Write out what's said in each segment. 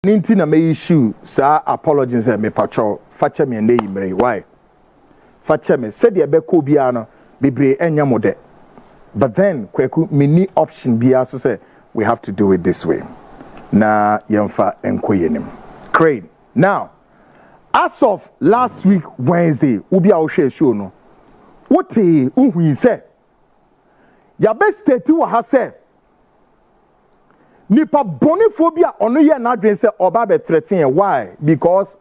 Ninti na me issue sa apologies me patrol fache me na yimre why fache me said ye be ko bia no bebre enya mode but then Kwaku mini option bia so say we have to do it this way na yemfa enkoyenim crane now as of last week Wednesday ubi a wo hwe show no wote unhu say ya be state wo ha say nipa boniphobia ono ye na dwen say oba be threaten why because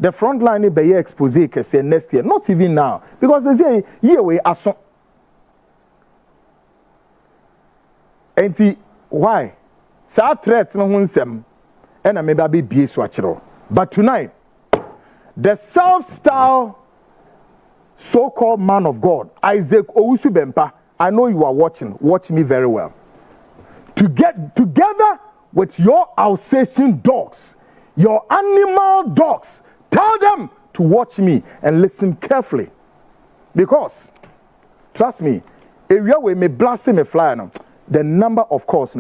the front line be ye expose kese next year not even now because they say year we aso enti why sa threat no hunsem and I maybe be bie so akiro but tonight the self-styled so-called man of God Rev Owusu Bempah, I know you are watch me very well. To get together with your Alsatian dogs, your animal dogs, tell them to watch me and listen carefully. Because, trust me, if you are me blasting me fly, the number of calls,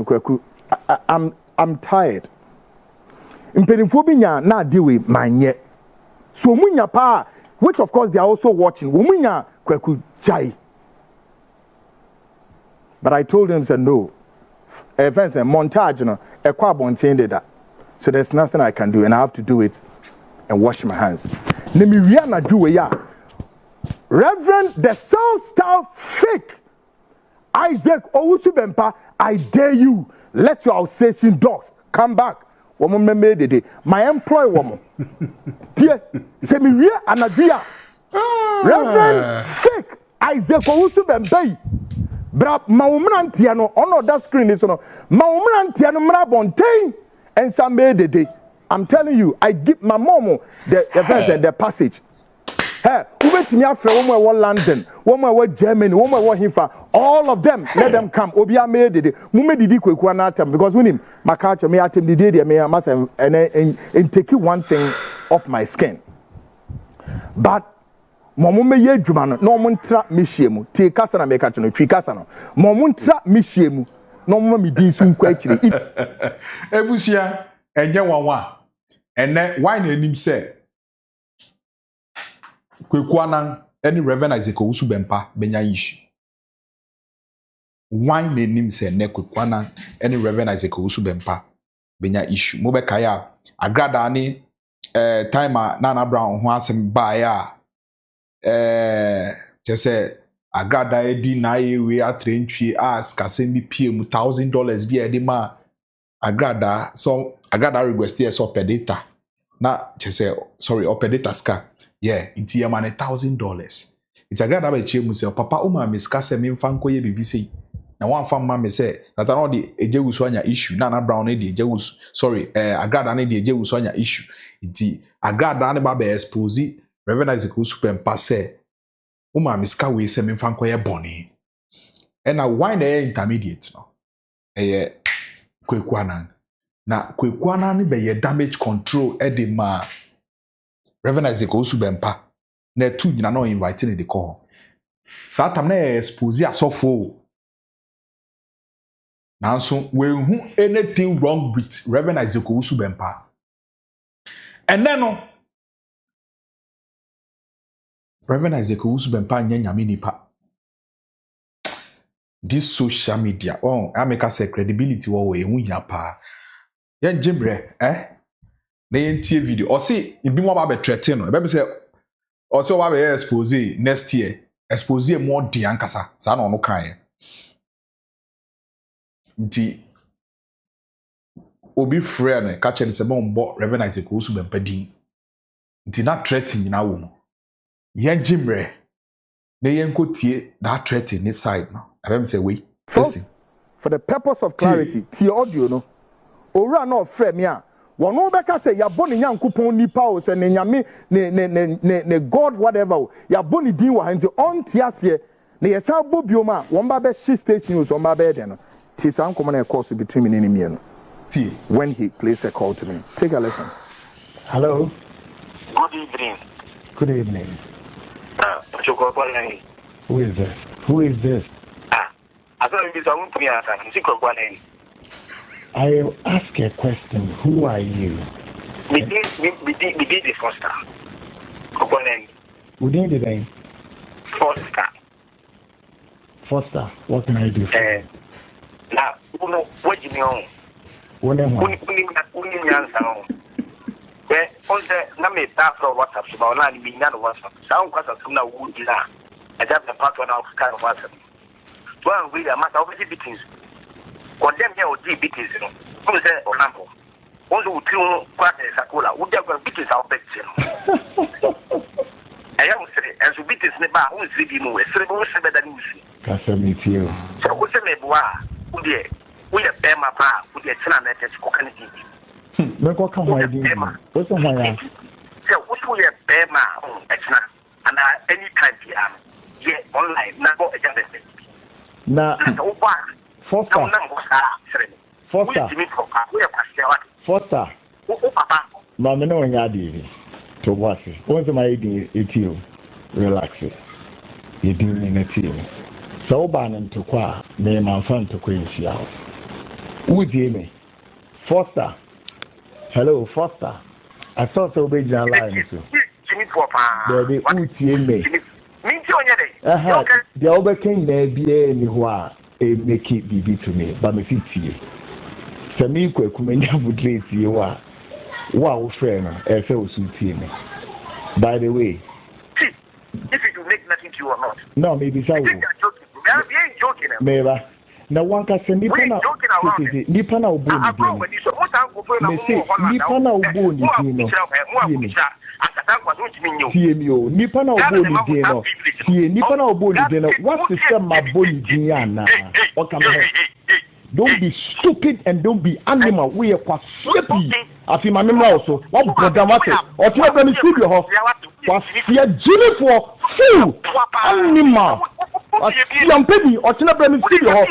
I'm tired. Impedimphobia na deal with manye. So munya pa, which of course they are also watching. Munya Kwaku jai. But I told him, said no. Events and montage, so there's nothing I can do, and I have to do it and wash my hands. Reverend, the self-styled fake Rev Owusu Bempah, I dare you, let your Alsatian dogs come back. My employee woman, dear, send me real anadria. Reverend fake Rev Owusu Bempah. Bra maumrantiano on that screen is no maumrantiano mrabontain and some day. I'm telling you, I give my mom the passage. Hey, who wait me after one London, one Germany, one Hifa, all of them, let them come. Obia made it. Mume didi kwekwana because when him makacho me atem didi me must and take one thing off my skin. But Momume ye djuma no montra mishiemu te kasa na meka no twi kasa no momuntra mishiemu no mo mi din su nkwa akire ebusia enye wanwa ene why na enim se Kwaku Annan any Rev Owusu Bempah benya yishi why na enim se ne Kwaku Annan any Rev Owusu Bempah benya issue mo be kaya agrada ni time na Brown ho asem ba ya just say agrada edi na we atrentwi ask asem bi pm $1,000 bi edi ma agrada so agrada request here so per data na just say sorry or per data ska yeah it ya man $1,000 it agrada ba chie mu say papa o ma miska se me mfa nkoye bibi sei na wan fa ma me say that na the ejewusu anya issue na Brown e the ejewusu sorry agrada na the ejewusu anya issue it agrada na ba be expose Rev Owusu Bempah say, "Uma miska we se me fanko ye boni." And na why na intermediate no? Kwaku Annan. Na Kwaku Annan be ye damage control e ma Rev Owusu Bempah. Na two nyina no invite in the call. Satam na expose asofo. Nanso we hu anything wrong with Rev Owusu Bempah. And then no Rev Owusu Bempah nyame nipa. This social media, I make us say credibility wo ehun ya pa. Ye jibre, na ye ntie video. O say ibi mo ba be threaten no. E be say o say o ba be expose next year. Expose more di ankasa. Sa na ono kan. Nti obi friend ka che se bombo Rev Owusu Bempah din. Nti na threaten nyina wo mo. Yen jimre na yen ko tie that threat in this side now. I say we for the purpose of clarity tie audio no owura no frame a wono beka say ya boni nyankopon nipa o say ne nyame ne God whatever ya boni din wa hanti on tiase na yesa bobio ma won ba be shi station so won ba be de no tie san come na course between me and me no tie when he placed a call to me. Take a listen. Hello. Good evening. Good evening. Who is this? Who is this? I thought it was a woman. I'll ask a question. Who are you? We did the Foster. Component. We did the name. Foster. Foster, what can I do for you? Now, what do you know? What am I? Well, on the number from WhatsApp, so now you mean not WhatsApp. Sound was a sooner would be that. I just a part of kind of WhatsApp. Well, we are matter of the beatings. Condemn your deep beatings, you know. Who is there, Orlando? Also, would you quite a Sakula? Would there be beatings out back, you know? I am saying, as you beat is never, who is reading more, so who is better than you see? That's a meet you. So, what's a meboa? Who there? We are Bema, who there, China, that's cocaine. Look what come I do. What's the one? So, what we are Bema, and any time, yeah, online, now go against it. Now, Foster. Foster. Mama, no one had it. To watch it. What's my idea? It's you. Relax it. You're doing it here. So, Bannon to qua, name my son to Queen's house. Who did me? Foster. Hello, Foster. I thought so big line. Baby, who did me? The overcame there be anywhere. Make it be to me, but me fit you. Sami Kwaku would leave you are. Wow, friend, Rev Owusu me. By the way, if it will make nothing to you or not. No, maybe so. You are joking. Maybe. Now one can say Nipana Ubuni. Nipana Ubuni. Nipana Ubuni. Nipana Ubuni. What's the same Maboni Diana? Don't be stupid and don't be animal. We are quite sleepy. I feel my memory also. What dramatic? Or to have any studio house. Was fear Jimmy for fool animal. Young penny or to have any studio house.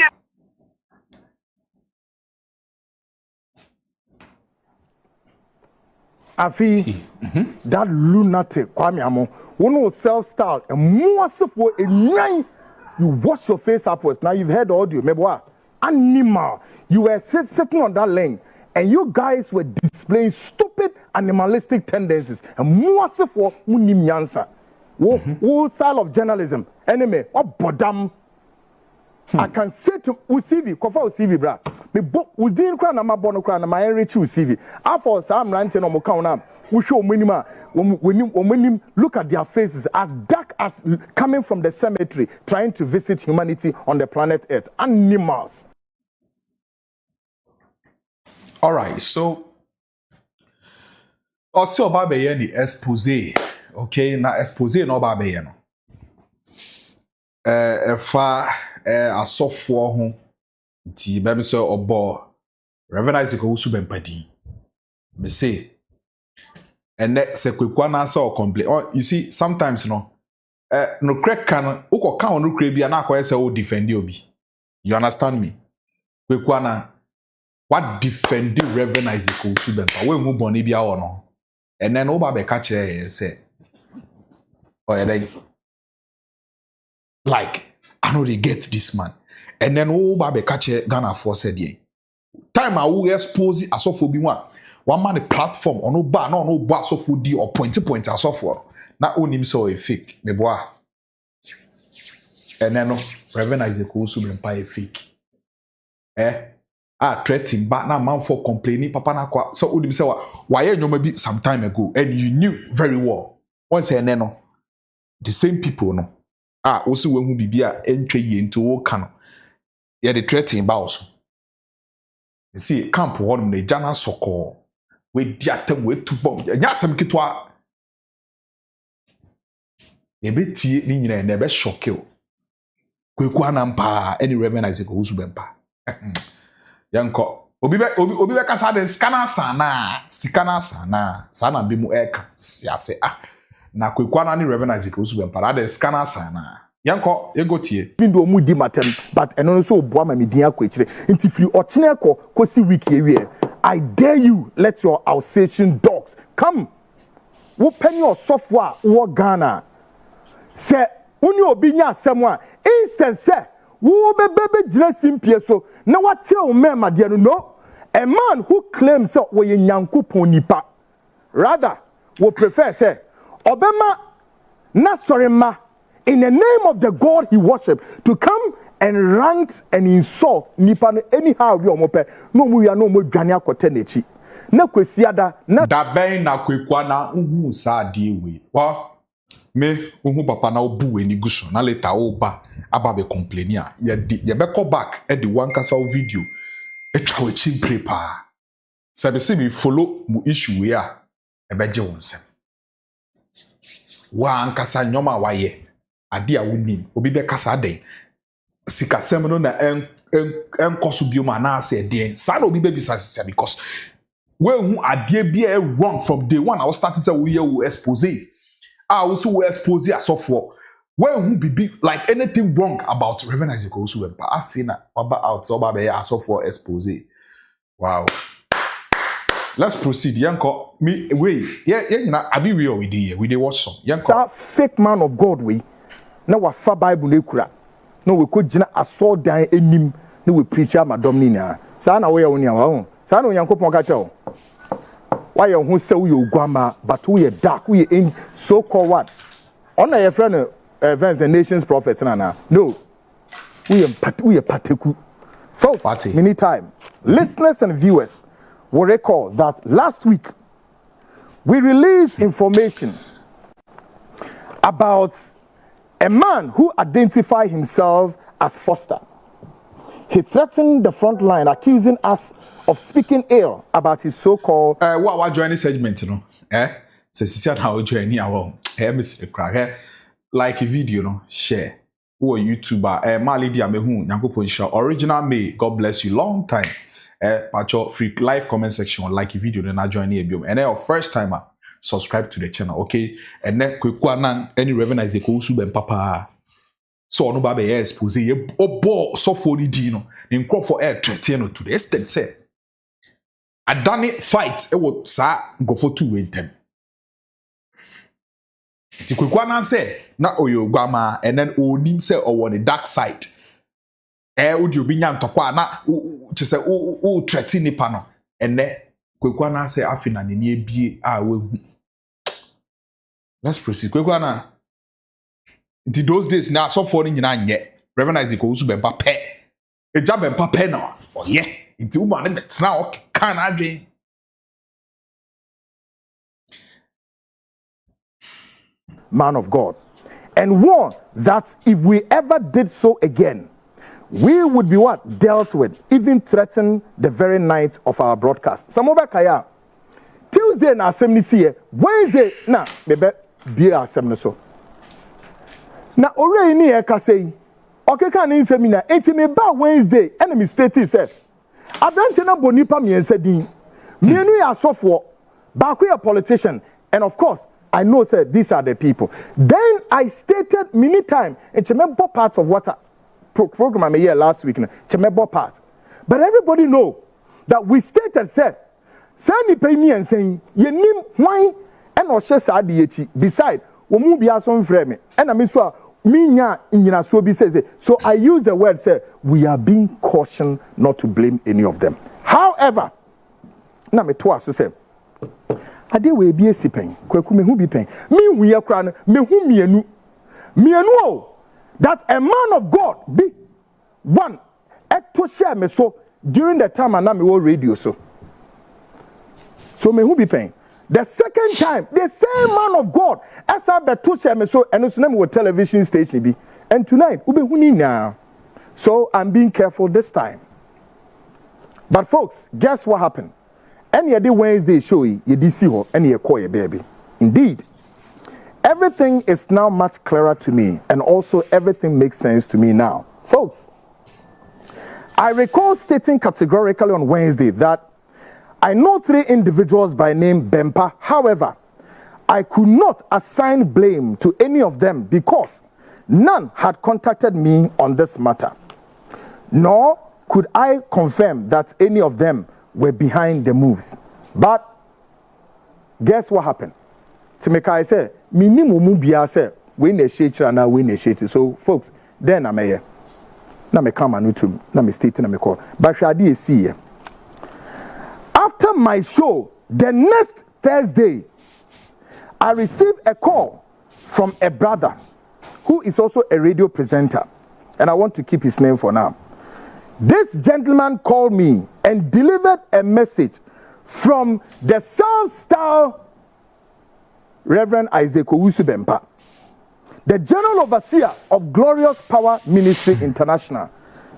Afi, that lunatic Kwame Amo, one who self-styled and more for a nine. You wash your face upwards. Now you've heard audio. Meboa, animal. You were sitting on that lane, and you guys were displaying stupid animalistic tendencies. And more for unim yansa. What style of journalism? Enemy, what bodam? I can say to Usivi, Kofa Usivi, bra. Me book within crown and my bono crown and my enrich Usivi. After some ranting on Mokana, we show minima when look at their faces as dark as coming from the cemetery, trying to visit humanity on the planet Earth. Animals. All right, so also Babeye ni expose. Okay, na expose no Babeye no. Asofo ho ti be me so obo Rev Owusu Bempah din me say and se Kwaku Annan so complain. You see sometimes no crack can uko ka no kra bia na akoye se o defend obi. You understand me? Kwaku Annan what defend Rev Owusu Bempah we hu boni bia wo no and then oba be ka kire say like I know they get this man. And then babe catch Ghana for said ye. Time I will expose asofo bi one man the platform or no bar no bar asofo di or point asofo. Na onim so a fake me boy. And then no Rev Owusu Bempah a fake. Threatening but now man for complaining papa na kwa so onim say why you maybe some time ago and you knew very well. Once say no the same people no. Also when we be entry into can yeah the threatening bows. You see camp one the jana soko we diatem we to bomb nyasem kitwa e be tie ni nyina na be shock you Kwaku Annan pa any Rev Owusu Bempah yanko obi be kasa den scanner sana bi mu eka siase na Kwaku Annan ni Rev Owusu Bempah the scanner sana yanko tie bindo mu di matem but eno so oboa ma medin akwechire nti firi ochine ko si week ewie I dare you let your Alsatian dogs come wo penny or software wo Ghana se uni obi nya asem a instant se wo bebe gire simpie so na wa kire o mema de no a man who claims so we nyankopon nipa rather will prefer say obema na sorema in the name of the God he worship to come and rant and insult nipa anyhow we omope no mu ya no mo dwane akote nechi na kwesiada na da ben na kwekwa na uhu sa de we wa me uhu papa na obu eni guso na later oba aba be complain ya ye be call back e the one kasa video etwa we chimpre pa se be follow mu issue we a e be je wonsem wa ankasa nyoma waye ade a wonim obi be kasa den sikasem no na enkoso bioma na ase den sa na obi be bisa sise because we hu ade bia wrong from day one I was starting say we will expose I also will expose asofo we hu bibi like anything wrong about Rev Owusu Bempah afina oba out so oba be asofo expose. Wow, let's proceed. Yanko me we yeah abi we dey watch some yanko fake man of God we na wa fa Bible na ekura no we ko gina aso dan enim na we preach amadom ni na sa na we woni awo sa na Yankopon ka chewo why you hu say we ogwama but we dark we in so called what on your friend events the nations prophets na no we pateku folks many time listeners and viewers will recall that last week we released information about a man who identified himself as Foster. He threatened the front line, accusing us of speaking ill about his so-called what joining segment, you know? So see how joining our Mr. Craig like a video, no share. Who a YouTuber, Mali Diamehu, Yankopon Show, original May, God bless you, long time. Pacho free live comment section, like a video, then I join the biome. And then our first timer, subscribe to the channel, okay? And then Kwaku Annan any Rev Owusu Bempah. So no babe expose ye obo so for the dino. In crop for air threaten to the extent say. I done it fight e wo sa go for 2 in 10. Ti Kwaku Annan say na oyo gwama and then onim say o on the dark side. Udi obi nya ntokwa na che say o threaten nipa no. And then Kwaku Annan say afina ne ne bie a we. Let's proceed. Kwaku Annan. In those days now so for nyina nye. Rev Owusu Bempah pe. Eja Bempah pe na. Oh yeah. Inti woman na betna o kan adwen. Man of God and warned that if we ever did so again, we would be what? Dealt with, even threatened the very night of our broadcast. Samoba Kaya, Tuesday na assembly see, Wednesday na bebe be assembly so. Na ore ni e ka say, okeka ni seminar, enti me ba Wednesday, enemy state says, Abante na bonipa miensa din, mienu ya sofo, ba ko a politician, and of course, I know, sir, these are the people. Then I stated many times, and remember parts of what program I made here last week, remember parts. But everybody know that we stated, said, send pay me and saying, you name why and or share sadi. Besides, we move be some frame. And I mean, so minya in says so I use the word, say, we are being cautioned not to blame any of them. However, now me twice to say. Ade we bi esipen Kwaku me hu bi pen me hu ye kra no me hu mienu o that a man of God be one to share me so during the time and me radio so me hu bi pen the second time the same man of God as I be to share me so and so na television station bi and tonight we be hu ni now so I'm being careful this time. But folks, guess what happened? Any other Wednesday show you see her any call baby. Indeed, everything is now much clearer to me, and also everything makes sense to me now. Folks, I recall stating categorically on Wednesday that I know 3 individuals by name Bempah. However, I could not assign blame to any of them because none had contacted me on this matter. Nor could I confirm that any of them were behind the moves. But guess what happened? To make I say, minimum bia say we ne share and we ne share. So folks, then I'm here. Na me come anu tum, na me state na me call. But shadi see. after my show, the next Thursday, I received a call from a brother who is also a radio presenter, and I want to keep his name for now. This gentleman called me and delivered a message from the South Star Reverend Owusu Bempah, the General Overseer of Glorious Power Ministry International,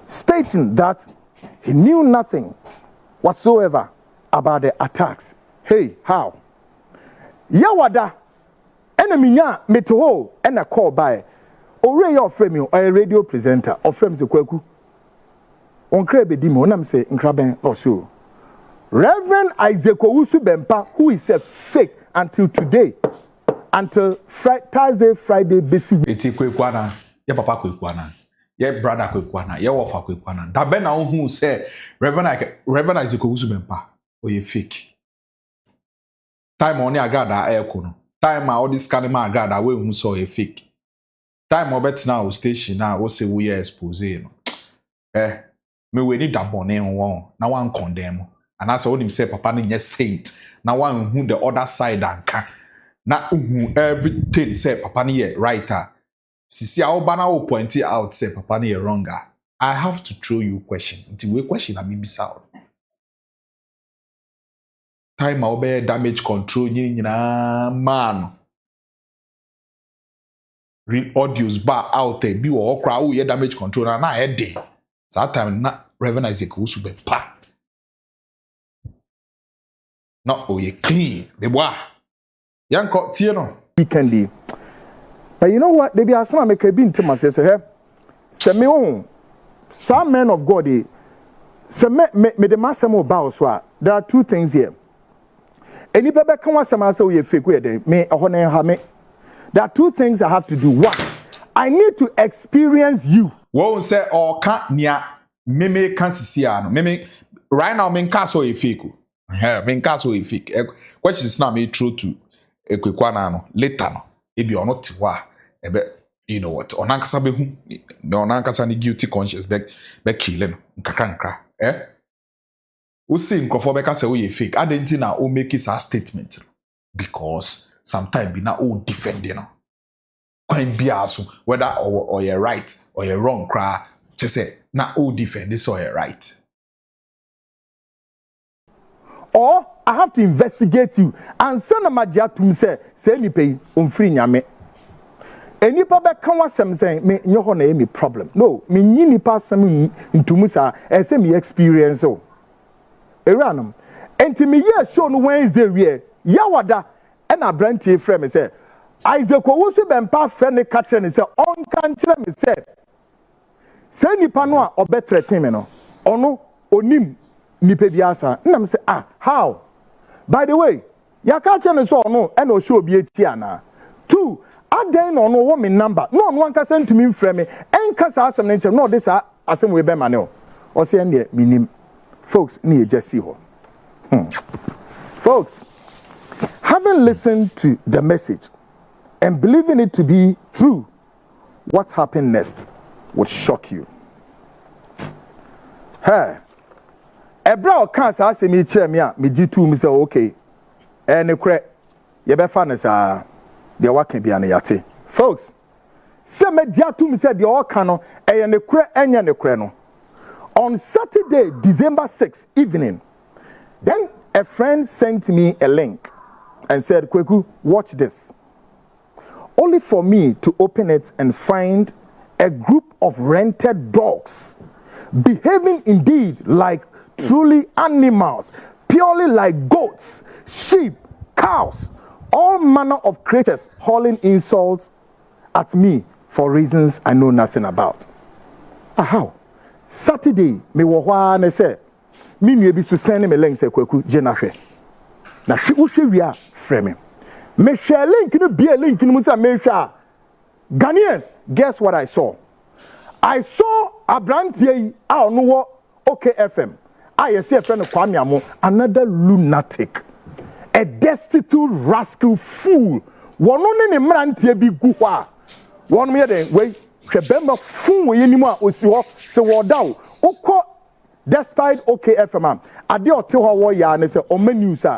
stating that he knew nothing whatsoever about the attacks. Hey, how? Yawada, eneminya meteho, and a call by Ore your frame you a radio presenter of frames the Kwaku. On Krebe Dimo, and I'm saying Nkraben or so. Reverend Owusu Bempah, who is a fake until today, until Thursday, Friday, basically. Eti Kwaku Annan, your papa Kwaku Annan, your brother Kwaku Annan, your wife Kwaku Annan. That ben now who say Reverend Owusu Bempah, or you fake. Time on your God air kono. Time all this kind of God away who saw a fake. Time obet now station now what say we are expose no. Me we need that bonnet on one. Now one condemn. And as I would him say papa ni saint. Now one who the other side and can. Now everything say papa ni writer. Sisi Aobana will point it out say papa ni wronger. I have to throw you question. Until we question and maybe sound. Time obey damage control man. Real audios bar out there be or crowd ye damage control and I had day. So that time not Reverend Owusu Bempah. Not oh ye clean the boy. Young cut no Weekendy. But you know what? They be asking me make a bin to myself say me on some men of God say me the master about so there are two things here. Any baby can want some say we fake we me me. There are two things I have to do. One, I need to experience you. Won't say or can't near meme cancisiano. Meme right now men castle a fake. Men castle a fake. Question is not made true to a quick one later. If you're not wa, you know what? On Ankasabe, no Ankasani guilty conscience back killing Kakanka. We see Nkofobeka say we fake. I didn't know who make his statement because sometimes be not all defending. Quite be asu whether or you're right or you're wrong. Cry to say not all defend this or you're right. Or I have to investigate you and send a magia to me say me pay free nyame. Any papa can want some saying me no any problem. No, me ni pass some into musa and say me experience so. Eranum. And to me yeah show no Wednesday we yawada and a brand tea frame say Owusu Bempah friend catch and say on country me say say nipa no a obetre me no ono onim nipa biasa na say how by the way ya catch and so ono and o show bi eti ana two aden no wo me number no one can send to me frame me en kasa asem ne no this asem we be ma ne o say ne minim folks ni just see ho folks having listened to the message and believing it to be true, what happened next would shock you. Hey, a brow can't ask me, chair me, me G2, me say, okay, and a crack, you be fun as the work be an yate. Folks, some G2 me said the all cano, and the crack, and the crano. On Saturday, December 6th evening, then a friend sent me a link and said, Kwaku, watch this. Only for me to open it and find a group of rented dogs behaving indeed like truly animals, purely like goats, sheep, cows, all manner of creatures hurling insults at me for reasons I know nothing about. How? Saturday, me wa na say, me nwe bi so send me link say Kwaku jenahwe. Na hwe wo hwe wi a frame me share link no be a link no say me hwe Ghanaians, guess what I saw? I saw a brand here no wo OKFM. I see a friend of Kwame Amo, another lunatic, a destitute rascal fool. One only man here be guwa. One me then wait, remember fool we anymore osi ho se wodaw. Okọ despite OKFM ade o te ho wo ya ne say o ma news I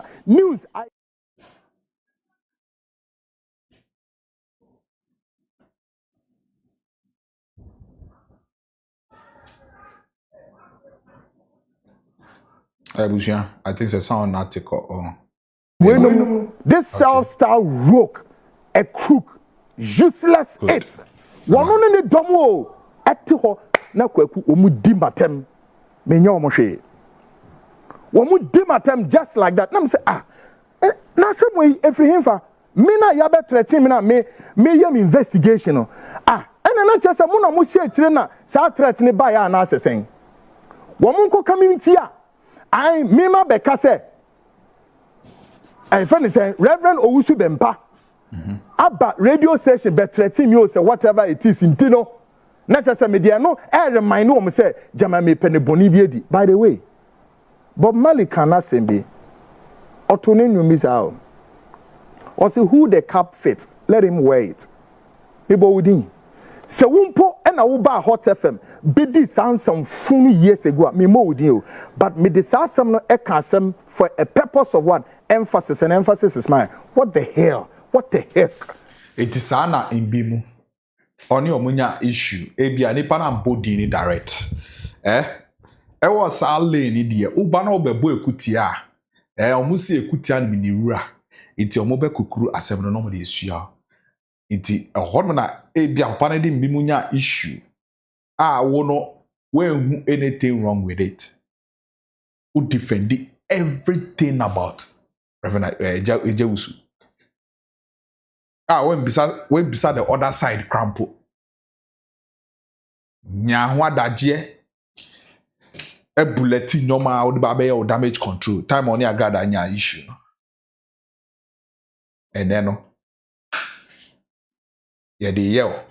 I think it's a sound article. This self-style rogue, a crook, useless it. One on the domo at ho na Kwaku omu di matem. Menya omo hwe. Omu di matem just like that. Na say na some way every him fa me na ya be threaten me na me yam investigation no. Ena na chese mo na mo hye tire na sa threat ne ba ya na asesen. Womu nko community I me ma be ka say friend is Rev Owusu Bempah. About radio station be threatening you say whatever it is in Tino. Not just a media no, I remind you say Jama me penny boni biedi. By the way, Bob Marley cannot send me. Otonin you miss out. Or say who the cap fits, let him wear it. Ibo within. Se wumpo and a uba hot FM. Bidi sound some funny years ago. Me more with you. But me decide some no ekasem for a purpose of what? Emphasis and emphasis is mine. What the hell? What the heck? It is ana in bimu. Oni omunya issue. Ebia nipa na mbodi ni direct. Ewa sa le ni die. Uba na obebo ekutia. Omusi ekutia ni minirura. Iti omobe kukuru asem no mo de esua. Iti ehon na ebia upana di mbimunya issue. Wo no when anything wrong with it. Who defend everything about Rev Owusu. When beside the other side crampo. Nya ho adagye a bulletin normal the babe or damage control. Time on agada nya issue. And then yeah the yell.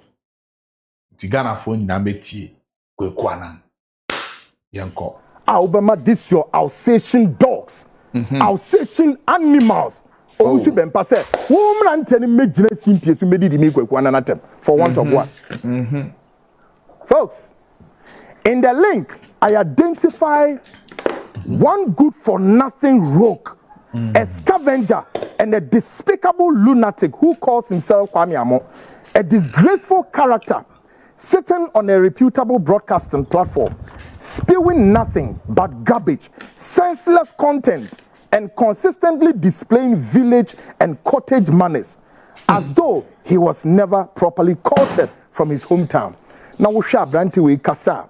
Ghana phone na metie Kwaku Annan yanko. Obama this your Alsatian dogs. Alsatian animals. Owusu Bempah say, "Woman tell me gina simpie so medi di me Kwaku Annan atem for want of what?" Folks, in the link I identify one good for nothing rogue, a scavenger and a despicable lunatic who calls himself Kwame Amo, a disgraceful character sitting on a reputable broadcasting platform, spewing nothing but garbage, senseless content, and consistently displaying village and cottage manners, as though he was never properly cultured from his hometown. Now we shall branch we kasa.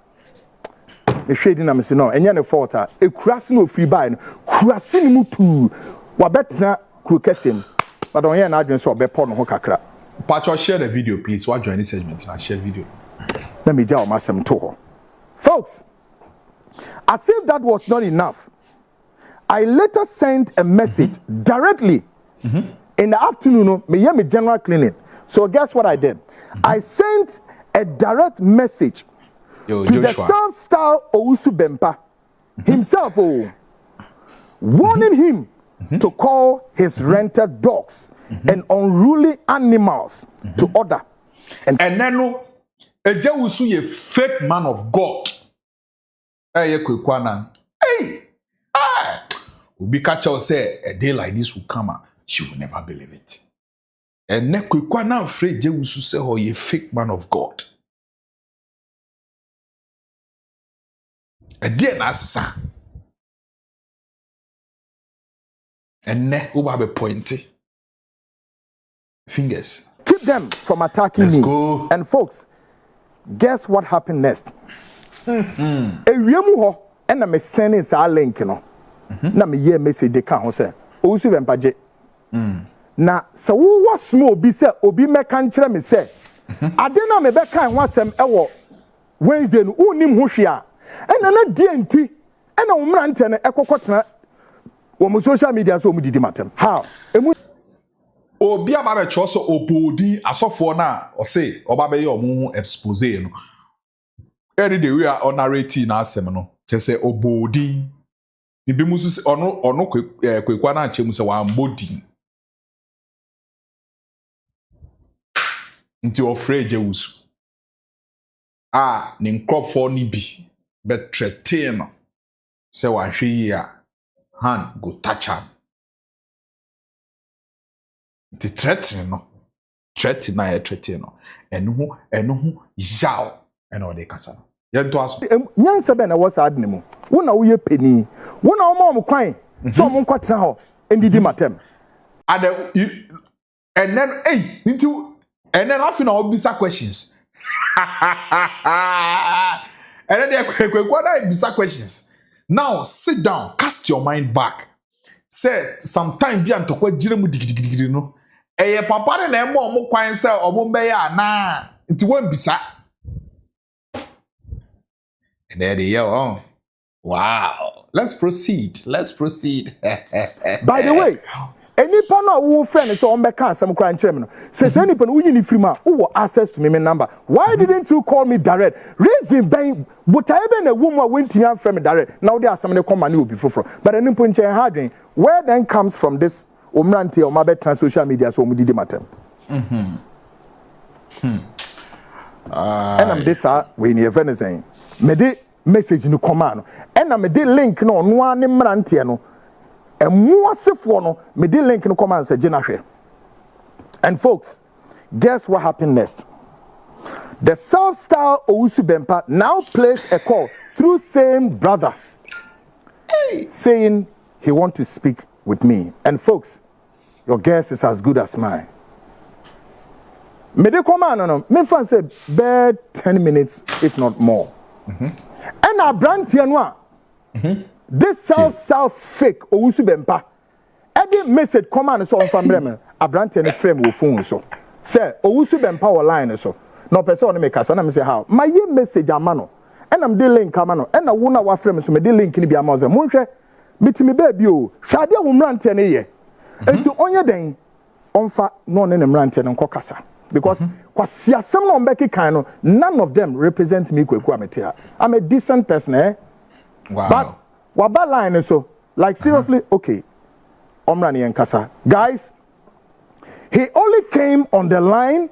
Me shading am say no, enya ne fault a kurase no free buy no, kurase ni mutu. Wa betna kurukesem. But on here na adwen so obepo no ho kakra. Pacho, share the video, please. What join this segment? I share video. Let me jaw myself to her. Folks, as if that was not enough, I later sent a message directly in the afternoon. Me general clinic. So guess what I did? I sent a direct message to Joshua. The self-style Owusu Bempah himself, warning him to call his rented dogs and unruly animals to order. And then no, Owusu ye fake man of God. Hey, Kwaku Annan. Hey, Obi Kacha say a day like this will come. She will never believe it. And ne Kwaku Annan afraid Owusu say oh ye fake man of God. A day na sasa. And ne uba be pointy fingers. Keep them from attacking Let's me. Go. And folks, guess what happened next? Ewiemu ho na me send is a link no. Na me hear message dey kan ho say Owusu Bempah je. Na so wo was small bi say obi meka nkyere me say ade na me be kan ho asem ewo Wednesday no unim ho hwe a ena na die nti ena wo mra ntene ekokotena wo social media so omudidi matem. How? Obi ababe choso obodi asofo na o say obabe ye omu expose no. Any day we are narrating na asem no. Che say obodi. Ibi musu say ono Kwaku Annan che mu say wa mbodi. Nti ofre Owusu. Ne nkrofo ni bi bet threaten say wa hwe yi a hand go touch am the threatening no threatening na threatening no eno ho yaw ena o de kasa no ye to aso nyansa be na was adne mu wo na wo ye peni wo na wo mo kwan so mo nkwatra ho endidi matem and then after now bisa questions and then they bisa questions now sit down cast your mind back say sometime bi antokwa jire mu digidi no eye papa na emo mo kwan say obo be ya na nti won bisa and then they yell wow let's proceed by the way enipa na wo friend so on be kan asem kra nkyerem no say enipa no wo yini frima wo access to me number why didn't you call me direct reason ben but I be na woman a wenti am friend me direct now dey asem ne come na obi foforo but enipa nchen hadwen where then comes from this omrante o ma be trans social media so omudidi matem and am this we ni event saying me dey message no come no and am dey link no no ane mrante no and mwasefo no me dey link no come and say Jenahwe. And folks, guess what happened next? The self-style Owusu Bempah now plays a call through same brother saying he want to speak with me. And folks, your guess is as good as mine. Me dey come no me fan say bed 10 minutes if not more. And a brand no this self fake Owusu Bempah. Every message come on so on family a brand any frame will phone so. Say Owusu Bempah or line so. No person on make us and I say how. My message amano. And I'm the link amano. And I wona wa frame so me the link ni bi amaze. Monhwe mitimi baby o. Hwade wo mrante ne ye. Enti onye den onfa no ne mrante ne nkokasa. Because kwasi asem no mbeki kan no none of them represent me Kwaku Ametea. I'm a decent person Wow. But waba line so like seriously okay omrani enkasa guys he only came on the line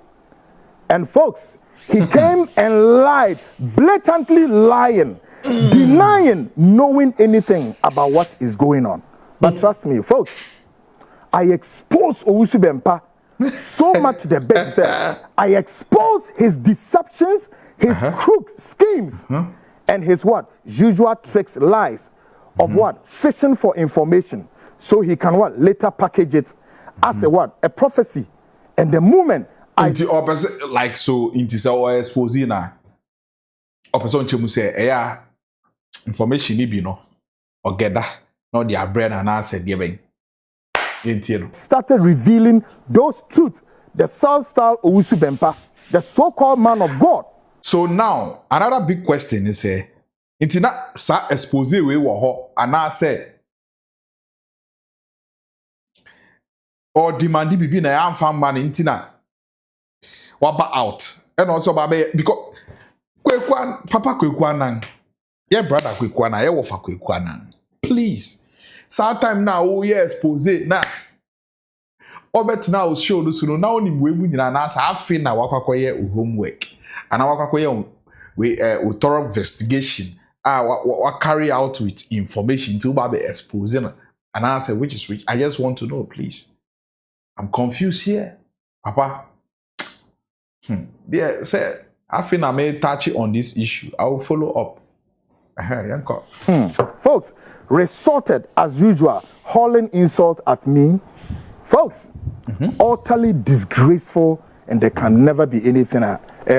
and folks he came and lied blatantly lying denying knowing anything about what is going on but trust me folks I expose Owusu Bempah so much to the best I expose his deceptions his crooked schemes and his what usual tricks lies of what fishing for information so he can what later package it as a what a prophecy and the moment into opposite like so into say expose na opposite chemu say information ni bi no ogeda no dia brain and answer dia ben started revealing those truths the self-style Owusu Bempah the so-called man of God. So now another big question is into na sa expose we wo ho ana say or demand bibi na ya amfa man intina waba out and also babe because Papa Kwaku Annan yeah brother Kwaku Annan yeah wofa Kwaku Annan please sometime now oh yeah expose na obet now show no so now ni we mu nyina na sa afi na wakwakoye homework ana wakwakoye we thorough investigation what carry out with information to be exposing and answer which is which. I just want to know, please. I'm confused here, Papa. Yeah, say I think I may touch on this issue. I will follow up. Folks resorted as usual, hurling insult at me. Folks, utterly disgraceful, and there can never be anything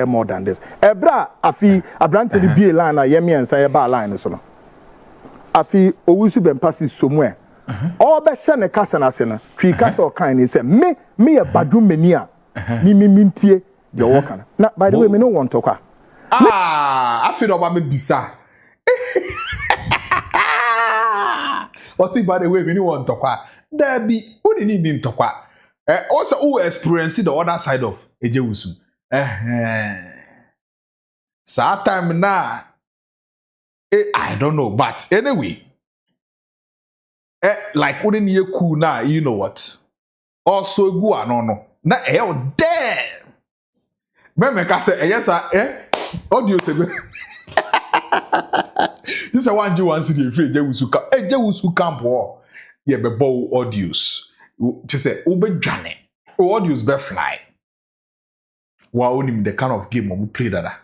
more than this. Ebra afi abrante di be line na yemi and say ba line so no. Afi Owusu Bempah si somewhere. All be hye ne kasa na se na. Twi kasa o kan ni say me e badum mani a. Me mintie the work na. Na by the way me no want to kwa. Afi no ba me bisa. Or see by the way me no want to kwa. There be only need to kwa. Also who experience the other side of Ejewusu. So time now, I don't know, but anyway, like wouldn't you cool now? You know what? Also, go on, no, na there. Remember, I say yes, audio say. This is one G1 city free Jewusu camp. Jewusu camp war. Yeah, be bow audios. Just say ube jane. Audios be fly. Wa onim the kind of game we play that.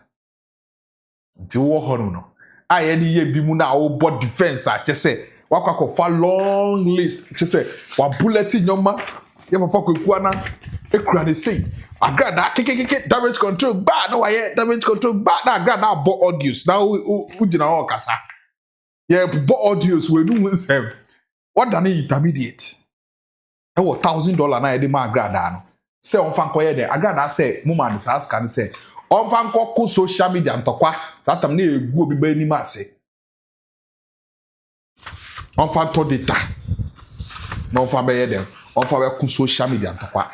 Nti wo ho no. Aye ni ye bi mu na wo board defense a just say wakwa for long list. Just say wa bullet nyoma. Ye papa Kwaku Annan ekura de say agrada kekekeke damage control ba na why damage control ba na agrada bo audios na u gina o kasa. Ye bo audios we do nsem. What than intermediate? E wo $1,000 na e de ma agrada no. Say on fan koye de agrada say muma ni ask can say on fan ko social media ntokwa satam na egu obi ba ni ma say. On fan to data. No fan be dem. On fan ku social media ntokwa.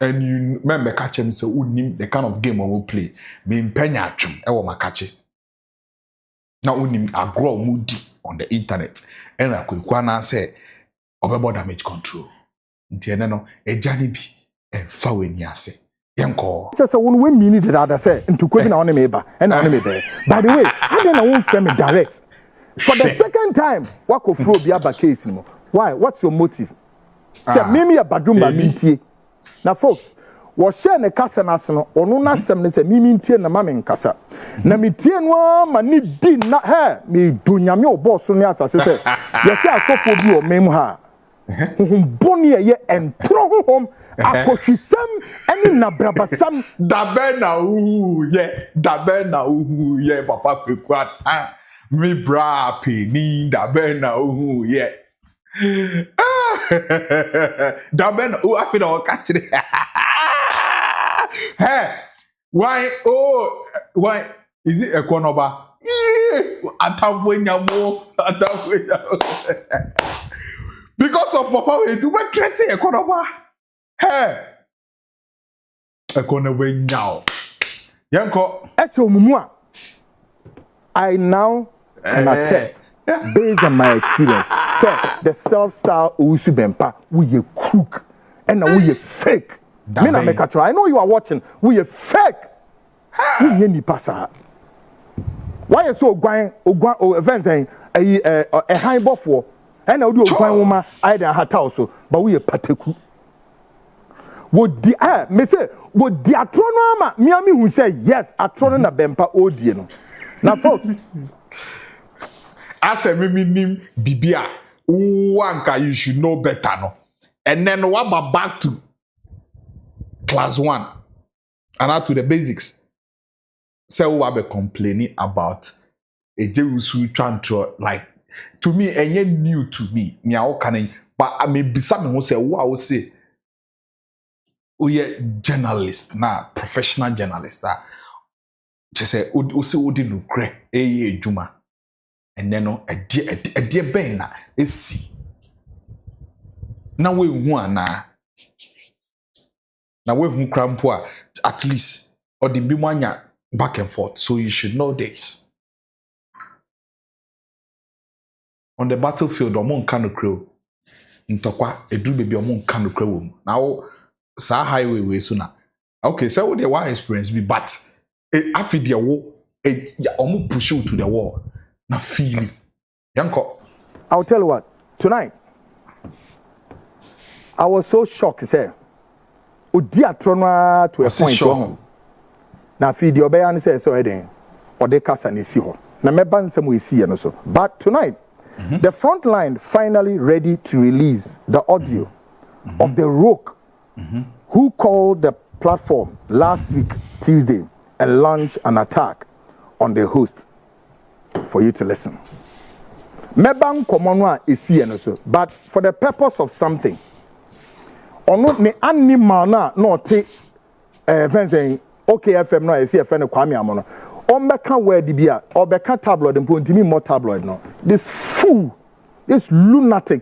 And you remember catch him say unim the kind of game we will play. Me mpenya atwem e wo makache. Na unim agro mudi on the internet. And Kwaku Annan say obebo damage control. Nti ene no ejani bi e fa weni ase. Yenko. Just when we mean it rather say into Kwaku na one meba and one meba. By the way, I don't want to me direct. For the second time, what could throw be about case no? Why? What's your motive? Say me a badroom ba mintie. Now folks, what share ne kasa na no ono na sem ne say me mintie na ma me nkasa. Na me tie no ma ni di na he me do nyame obo so ne asase say. Ye say asofo bi o mem ha. Boni ye entro hom akotwisam ene na brabasam dabe na ye papa Kwaku Annan me bra peni dabe na ye dabe na afina o catch it. Hey, why is it a konoba? Because of papa we do what threaten a konoba. Hey, a konoba now. Yanko, Echo Mumua. I now can attest, based on my experience, say the self-style Owusu Bempah, we a crook and we a fake. Me na make a try. I know you are watching. We a fake. We any passer. Why you so going events a high buffalo? And I do a woman either her house, but we a pateku. Would the me say would the atronoma Miami who say yes, atrona Bempah Odieno. Now folks, I say me name Bibia. Wanka you should know better no. And then what about back to class 1 and out to the basics. Say we are complaining about a Jewusu trying to like to me and new to me. Me I can but I may be something who say what I will say. We are journalist now, professional journalist. Just say we say we did look great. Juma. And then no a dear Ben is see. Now we want now we crampoa at least or the bimanya back and forth. So you should know this. On the battlefield, among kind of crew. In Tokwa, a do baby among kind of crew. Now, sa highway way sooner. Okay, so what the war experience be, but I feel the war, almost push you to the wall. Now feel Yanko. I'll tell you what, tonight, I was so shocked, sir. Odi atrona to a point home. Na feed your bayan says so heading or they cast and see her. Na me ban some we see and so. But tonight, the front line finally ready to release the audio of the rogue who called the platform last week, Tuesday, and launched an attack on the host for you to listen. Me ban komonwa is see and so. But for the purpose of something. Ono ne animal na no te saying okay FM no esi FM Kwame Amono ombeka word bia obeka tabloid mpo ntimi more tabloid no this fool this lunatic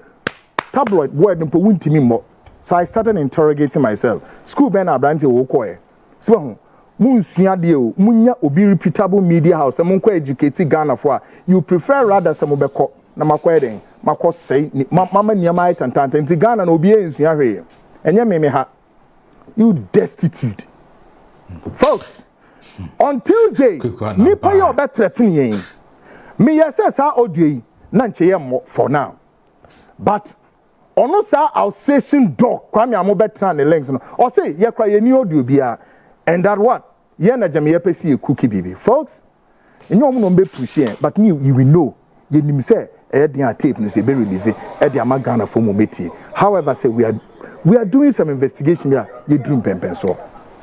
tabloid word mpo ntimi more. So I started interrogating myself. School ben abranti wo koye so munsua de o munya obi reputable media house monko educate Ghana for you prefer rather some obeko na makoye den mako say mama niama tantanta nti Ghana na obi ensua hwe. And you ha, you destitute. Folks, On Tuesday, nipa yo be threaten yen. Me yes sa audio na nche for now. But ono sa Alsatian dog kwame amobetra ne links no. O say ye kra ye ni audio bia and that what? Ye na jam ye pesi cookie bibi. Folks, you know no be push here, but you will know. Ye nim say e dey tape no say be release e dey amagana for momenti. However, say we are doing some investigation here. You dream pempen so.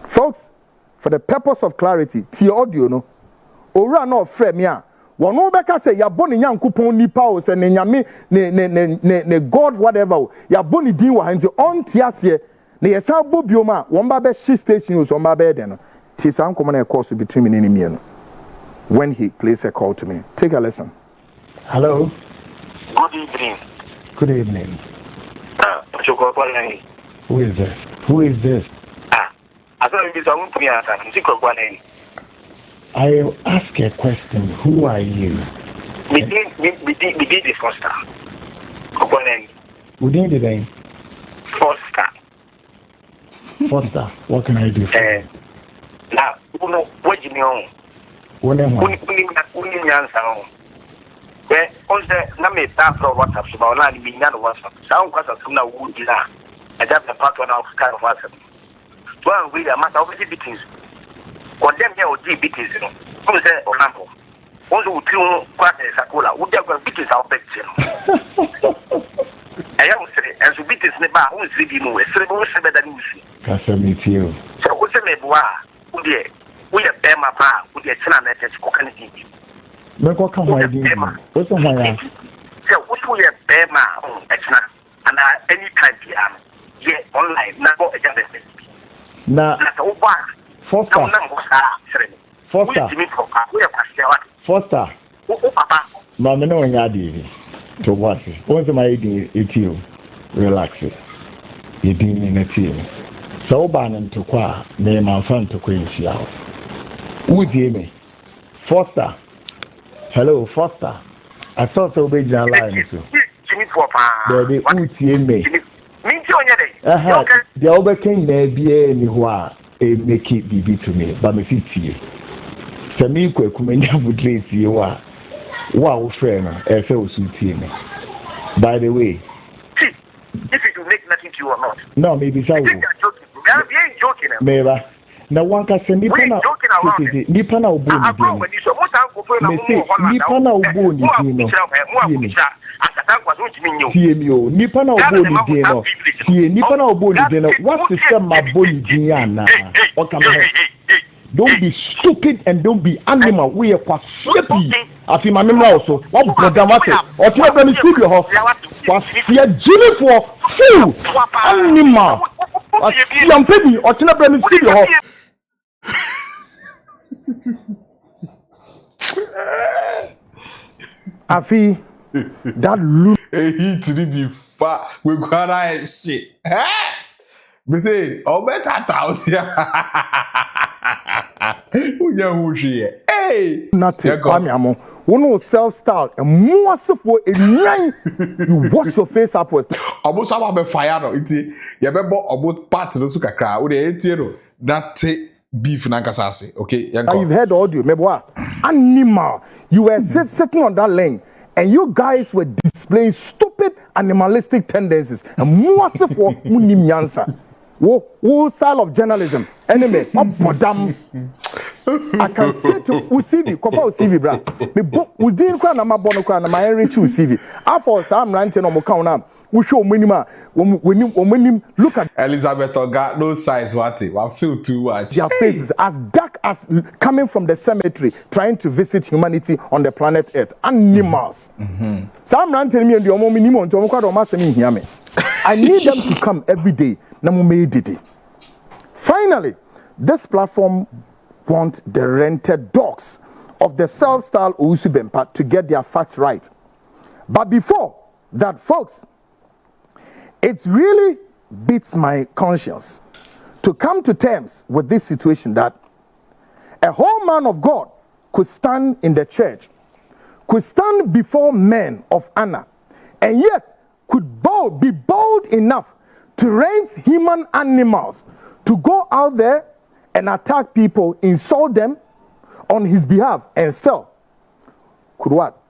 Folks, for the purpose of clarity, ti audio no. Ora no frame ya. Wono beka say ya boni nyankopon nipa o say ne nyame ne God whatever ya boni din wa hanze on tiase ne yesa bobioma won ba be shi station so ba be de no. Ti san komo na course between me and me no. When he plays a call to me. Take a listen. Hello. Good evening. Good evening. Who is this? Who is this? I ask a question. Who are you? We did the Foster. We did the name. Foster. Foster. What can I do? Now, you know what you know. When am I? Where on the name staff from WhatsApp, so now the meaning of WhatsApp. Sound questions from now would be that. I just a part of kind of WhatsApp. Well, we are matter of beatings. Condemn here or deep beatings. Who say Orlando? Also, would you quite a Sakola? Would you have beatings out back? I am saying, as you beat this neighbor, who is reading more, several than you see. Can I meet you? So, what's the neighbor? We are Bema, with the China cocaine. Look what come my name. What's on my so what we have Bema and any time yeah online now na Foster Foster no me no nya di to what once my idea etio relax you din in etio so ba nan to kwa me man fan to kwinsia udi me Foster. Hello, Foster. I thought so be line so. Baby, who see me? The overcame there be anywhere a make it be to me, but me fit you. Sami Kwaku would raise you are. Wow, friend, I feel so me. By the way, if it will make nothing to you or not. No, maybe so. You're joking. Maybe. Na wanka se nipa na nipa na obo ni nipa na obo ni dino tienio nipa na obo ni dino tie nipa na obo ni dino what system ma bo ni din ana don't be stupid and don't be animal we are kwa sleepy afi ma memra also what program what o ti obo ni studio ho kwa fear jini for fool animal I'm baby o ti na obo ni studio ho Afi, that look. He to be fat. We gonna shit. Me say, oh better 1,000. Who she? Hey, nothing. Kwame Amo. Self-style and more for a nine. You wash your face upwards. Almost some be fire no. Iti. You be almost part no suka kra. We dey eti that beef na kasase. Okay, you've heard the audio. Meboa, animal. You were sitting on that lane, and you guys were displaying stupid animalistic tendencies. And mwase for munim yansa. Wo style of journalism. Anyway, up I can say to Usivi, Kofa Usivi, bra. Me we didn't cry na mabono cry na my rich Usivi. After some ranting on Mokana. We show minima when look at Elizabeth got no size what feel too much. Their faces as dark as coming from the cemetery trying to visit humanity on the planet Earth. Animals. Some ran tell me and the minimum to I need them to come every day. Finally, this platform wants the rented dogs of the self-style Owusu Bempah to get their facts right. But before that, folks, it really beats my conscience to come to terms with this situation that a whole man of God could stand in the church, could stand before men of honor, and yet could be bold enough to raise human animals to go out there and attack people, insult them on his behalf, and still could what?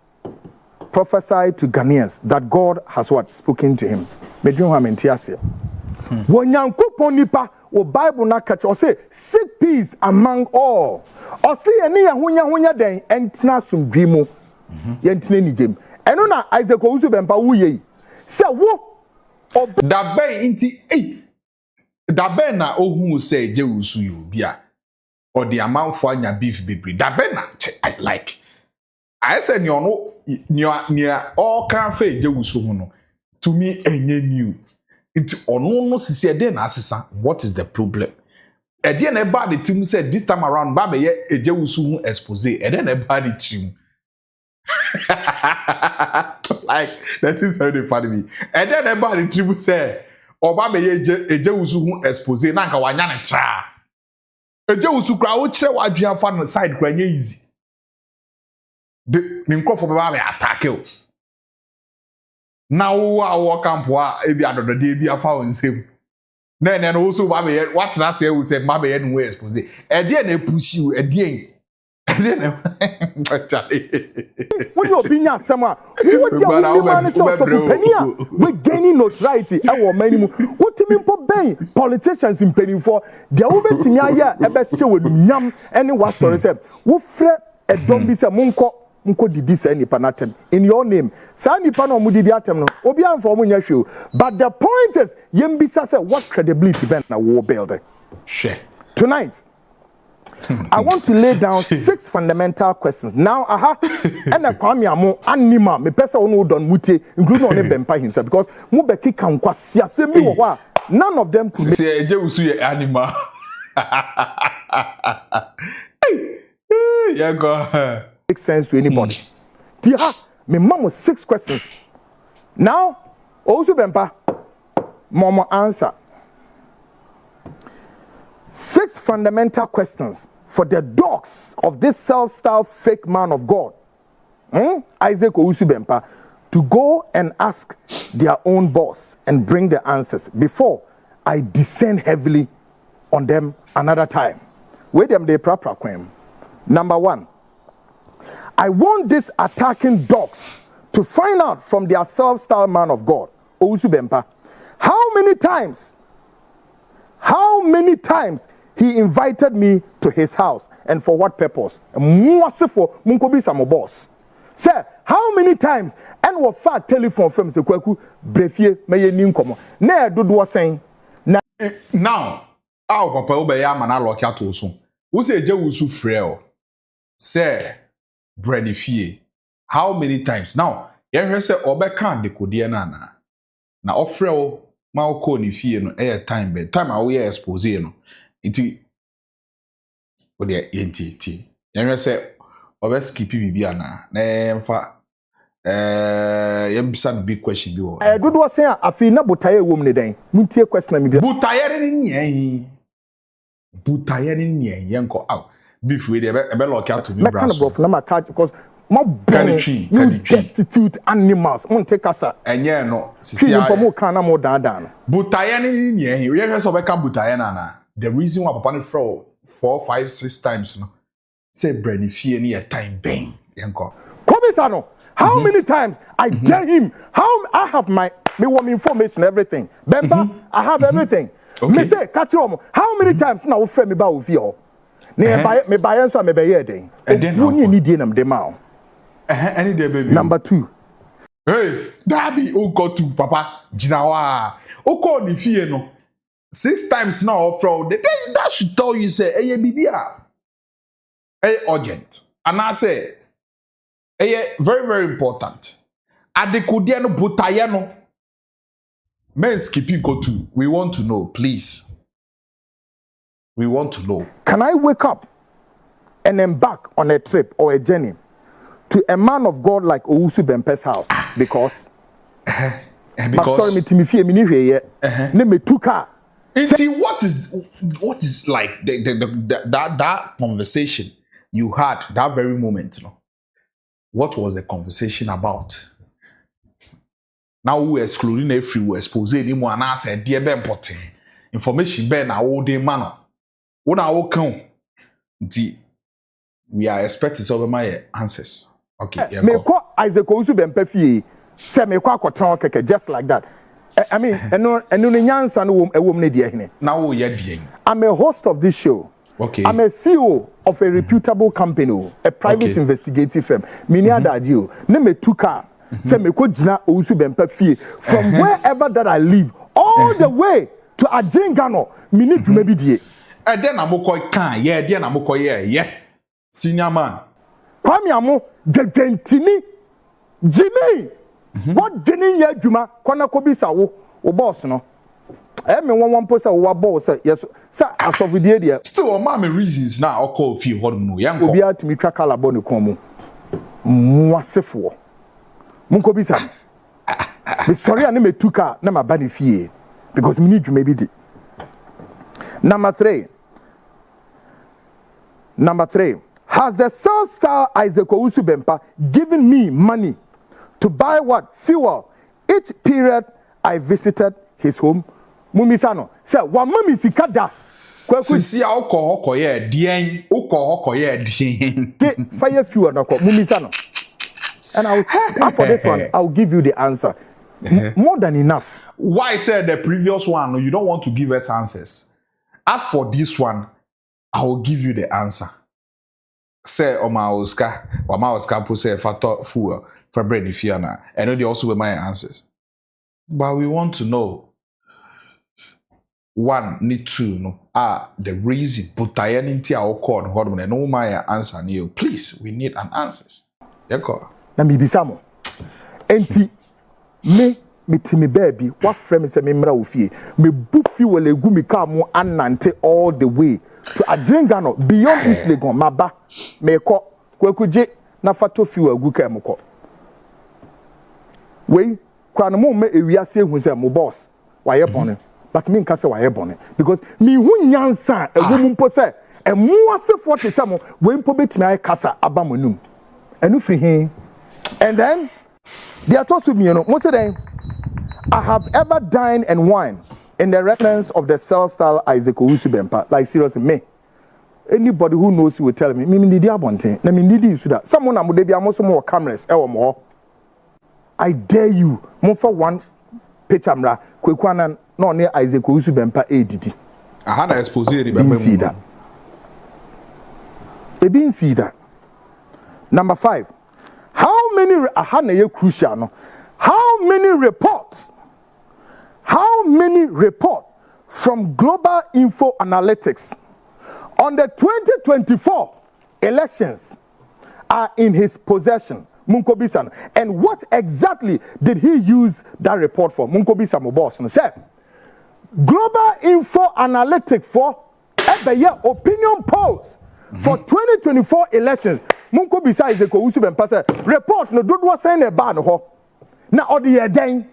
Prophesy to Ghanaians that God has what? Spoken to him. When Yankopon nipa o Bible na catch or say seek peace among all. Or say any hunya den entina sumdwe mu. Yentina ni jem. Eno na Isaac Owusu Bempah wuye. Say wo da ben inti da ben na ohun say Owusu yo bia or the amanfo anya beef bebre. Da ben na I like. I said near all can say Owusu ho no. To me enye new. It no sisi ede na asesa. What is the problem? Ede na eba the team said this time around ba be ye Owusu ho expose. Ede na eba the team. Like that is how they funny me. Ede na eba the team say oba be ye Owusu ho expose na nka wanya ne tra. Owusu kra wo kire wadua fa no side kwa nye easy. The nkofo be ba be attack you. Now our camp wa ebi adodo de ebi afa onsem na no also ba be what na say we say ma be no way expose e dey na push you e dey na when you obinya asem a we gaining notoriety e wo mani mu wotimi mpo ben politicians impeding for dia wo betimi aya e be hye wonnyam ene wa story say wo frɛ edom bi say Mko didi say nipa natem in your name. Say nipa no mu didi atem no. Obi anfo mu nya hwe. But the point is, yembisa say what credibility ben na wo building. Share. Tonight, I want to lay down 6 fundamental questions. Now, and I Kwame Amo anima me pesa onu don mutie, including on Bempah himself, because mu beki kan kwasia se mi wo wa. None of them could say Owusu ye anima. Yeah, go. Make sense to anybody. Tia, me mama 6 questions. Now, Owusu Bempah, mama answer. 6 fundamental questions for the dogs of this self-styled fake man of God, Isaac Owusu Bempah, to go and ask their own boss and bring the answers before I descend heavily on them another time. Wait them they proper claim. Number 1. I want these attacking dogs to find out from their self-styled man of God, Owusu Bempah, how many times he invited me to his house and for what purpose? Mwasifo munkobi samo boss. Sir, how many times and what fat telephone from se Kwaku brefie meye ni nkomo. Na dodo saying now, our papa obeya mana lock out so. Who say Owusu frel? Sir, Brady fie. How many times? Now, you say Obekan de Kodia Nana. Now, offer ma ko ni fie no air time be time a we expose no. Iti o de enti. You say Obe skip bibia na emfa yebisa no big question bi wo. Dodo was saying afi na botaye wom ne den. Muntie question mi bia. Botaye ni nyen. Botaye ni nyen yenko out. Beef we ebe lock out to be brass. Because my tree, you destitute animals. On take us and yeah no. The reason why Papa throw 4, 5, 6 times no. Say Brady fear near time bang. Yanko. Komisano, how many times I dare him? How I have my information, everything. Bempah, I have everything. Me say catch you. How many times now friend me ba with you? Me buy answer me be here then. You need them dem out. Any day baby. Number 2. Hey, Dabi oko to Papa Jinawa. Oko ni fie no. 6 times now fraud. That should tell you say eh bibia. Eh urgent. And I say eh very very important. Adekodia no botaye no. Men skipping go to. We want to know, please. We want to know. Can I wake up and embark on a trip or a journey to a man of God like Owusu Bempah's house? Because sorry, me timifie me ni hweye. Ne me tuka. See what is like that conversation you had that very moment, you know? What was the conversation about? Now we excluding every we expose anymore and I said dear Ben important information Ben na all day man. When I will come, we are expecting some my answers. Okay, yeah. Me ko Isaac Owusu Bempah fie. Say me ko akotan keke just like that. I mean, eno ne nyansa no ewom ne de hene. Now we are dealing. I'm a host of this show. Okay. I'm a CEO of a reputable company, a private investigative firm. Mini adadio. Ne me tuka. Say me ko jina Owusu Bempah fie from wherever that I live all the way to Ajengano. Mini dwuma bi die. And then I'm going can yeah. Then I'm going yeah. Senior man. Kwame amo Gentini Jimmy. What Jenny ya dwuma kwana ko bisa wo boss no. Me one post wo boss yes. Sir as of the dia. Still on my reasons now I call few hodum no yanko. Obi atumi twa kala bo ne kon mu. Mwasefo. Munko bisa. Me sorry ani me tuka na ma ba ne fie because me need dwuma bi di. Number 3. Has the self-styled Isaac Owusu Bempah given me money to buy what? Fuel. Each period I visited his home. Mumisano. Say, wa mami sikada. Sisi oko ye dien. Oko ye dien. Fire fuel na ko. Mumisano. And for this one, I'll give you the answer. More than enough. Why said the previous one, you don't want to give us answers? As for this one, I will give you the answer. Say Oma Oscar po say fato fuel for bread if you na. And they also were my answers. But we want to know 1 need 2 no the reason but I ain't our call hormone and no my answer you. Please, we need an answers. Yako. Na mi bisamo. Enti me timi baby what frame say me mra ofie me bu fuel egu mi ka mo anante all the way to Adringano beyond East Legon maba me ko Kwaku je na fato fiwa gu ka mo ko we kwa no mo me ewiase hu se mo boss wa ye bone but me nka se wa ye bone because me hu nyansa egu mu mpo se emu ase 40 se mo we mpo betimi ay kasa aba monum enu fi hin and then they are told to me you know mo say then I have ever dined and wine in the reference of the self-styled Isaac Owusu Bempah. Like seriously, me. Anybody who knows you will tell me, me need abonte. Na me need you that. Someone am dey am more cameras. More. I dare you. Mo for one picture mra. Kwaku Annan no near Isaac Owusu Bempah ADD. I had to expose the Bempah. See that. E bin see that. Number 5. How many ahana ye crucial no? How many reports from Global Info Analytics on the 2024 elections are in his possession? Munko Bisan. And what exactly did he use that report for? Munko Bisan boss no say Global Info Analytics for every year opinion polls for 2024 elections. Munko Bisan is a Owusu Bempah report no do what say na ba no ho. Na odi ye den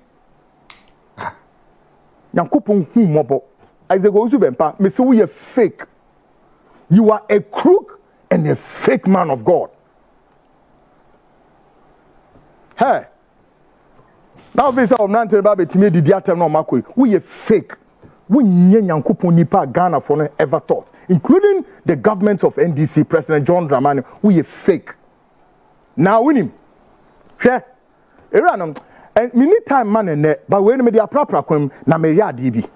Yankopon hu mobo Isaac Owusu Bempah me say we fake. You are a crook and a fake man of God. Hey. Now this of nante ba betimi didi atem no makoi. We fake. We nye Yankopon nipa Ghana for no ever thought, including the government of NDC President John Dramani. We fake. Now win him. Hwɛ Iranum and me need time man and net, but when me the proper kwem na me ya DB.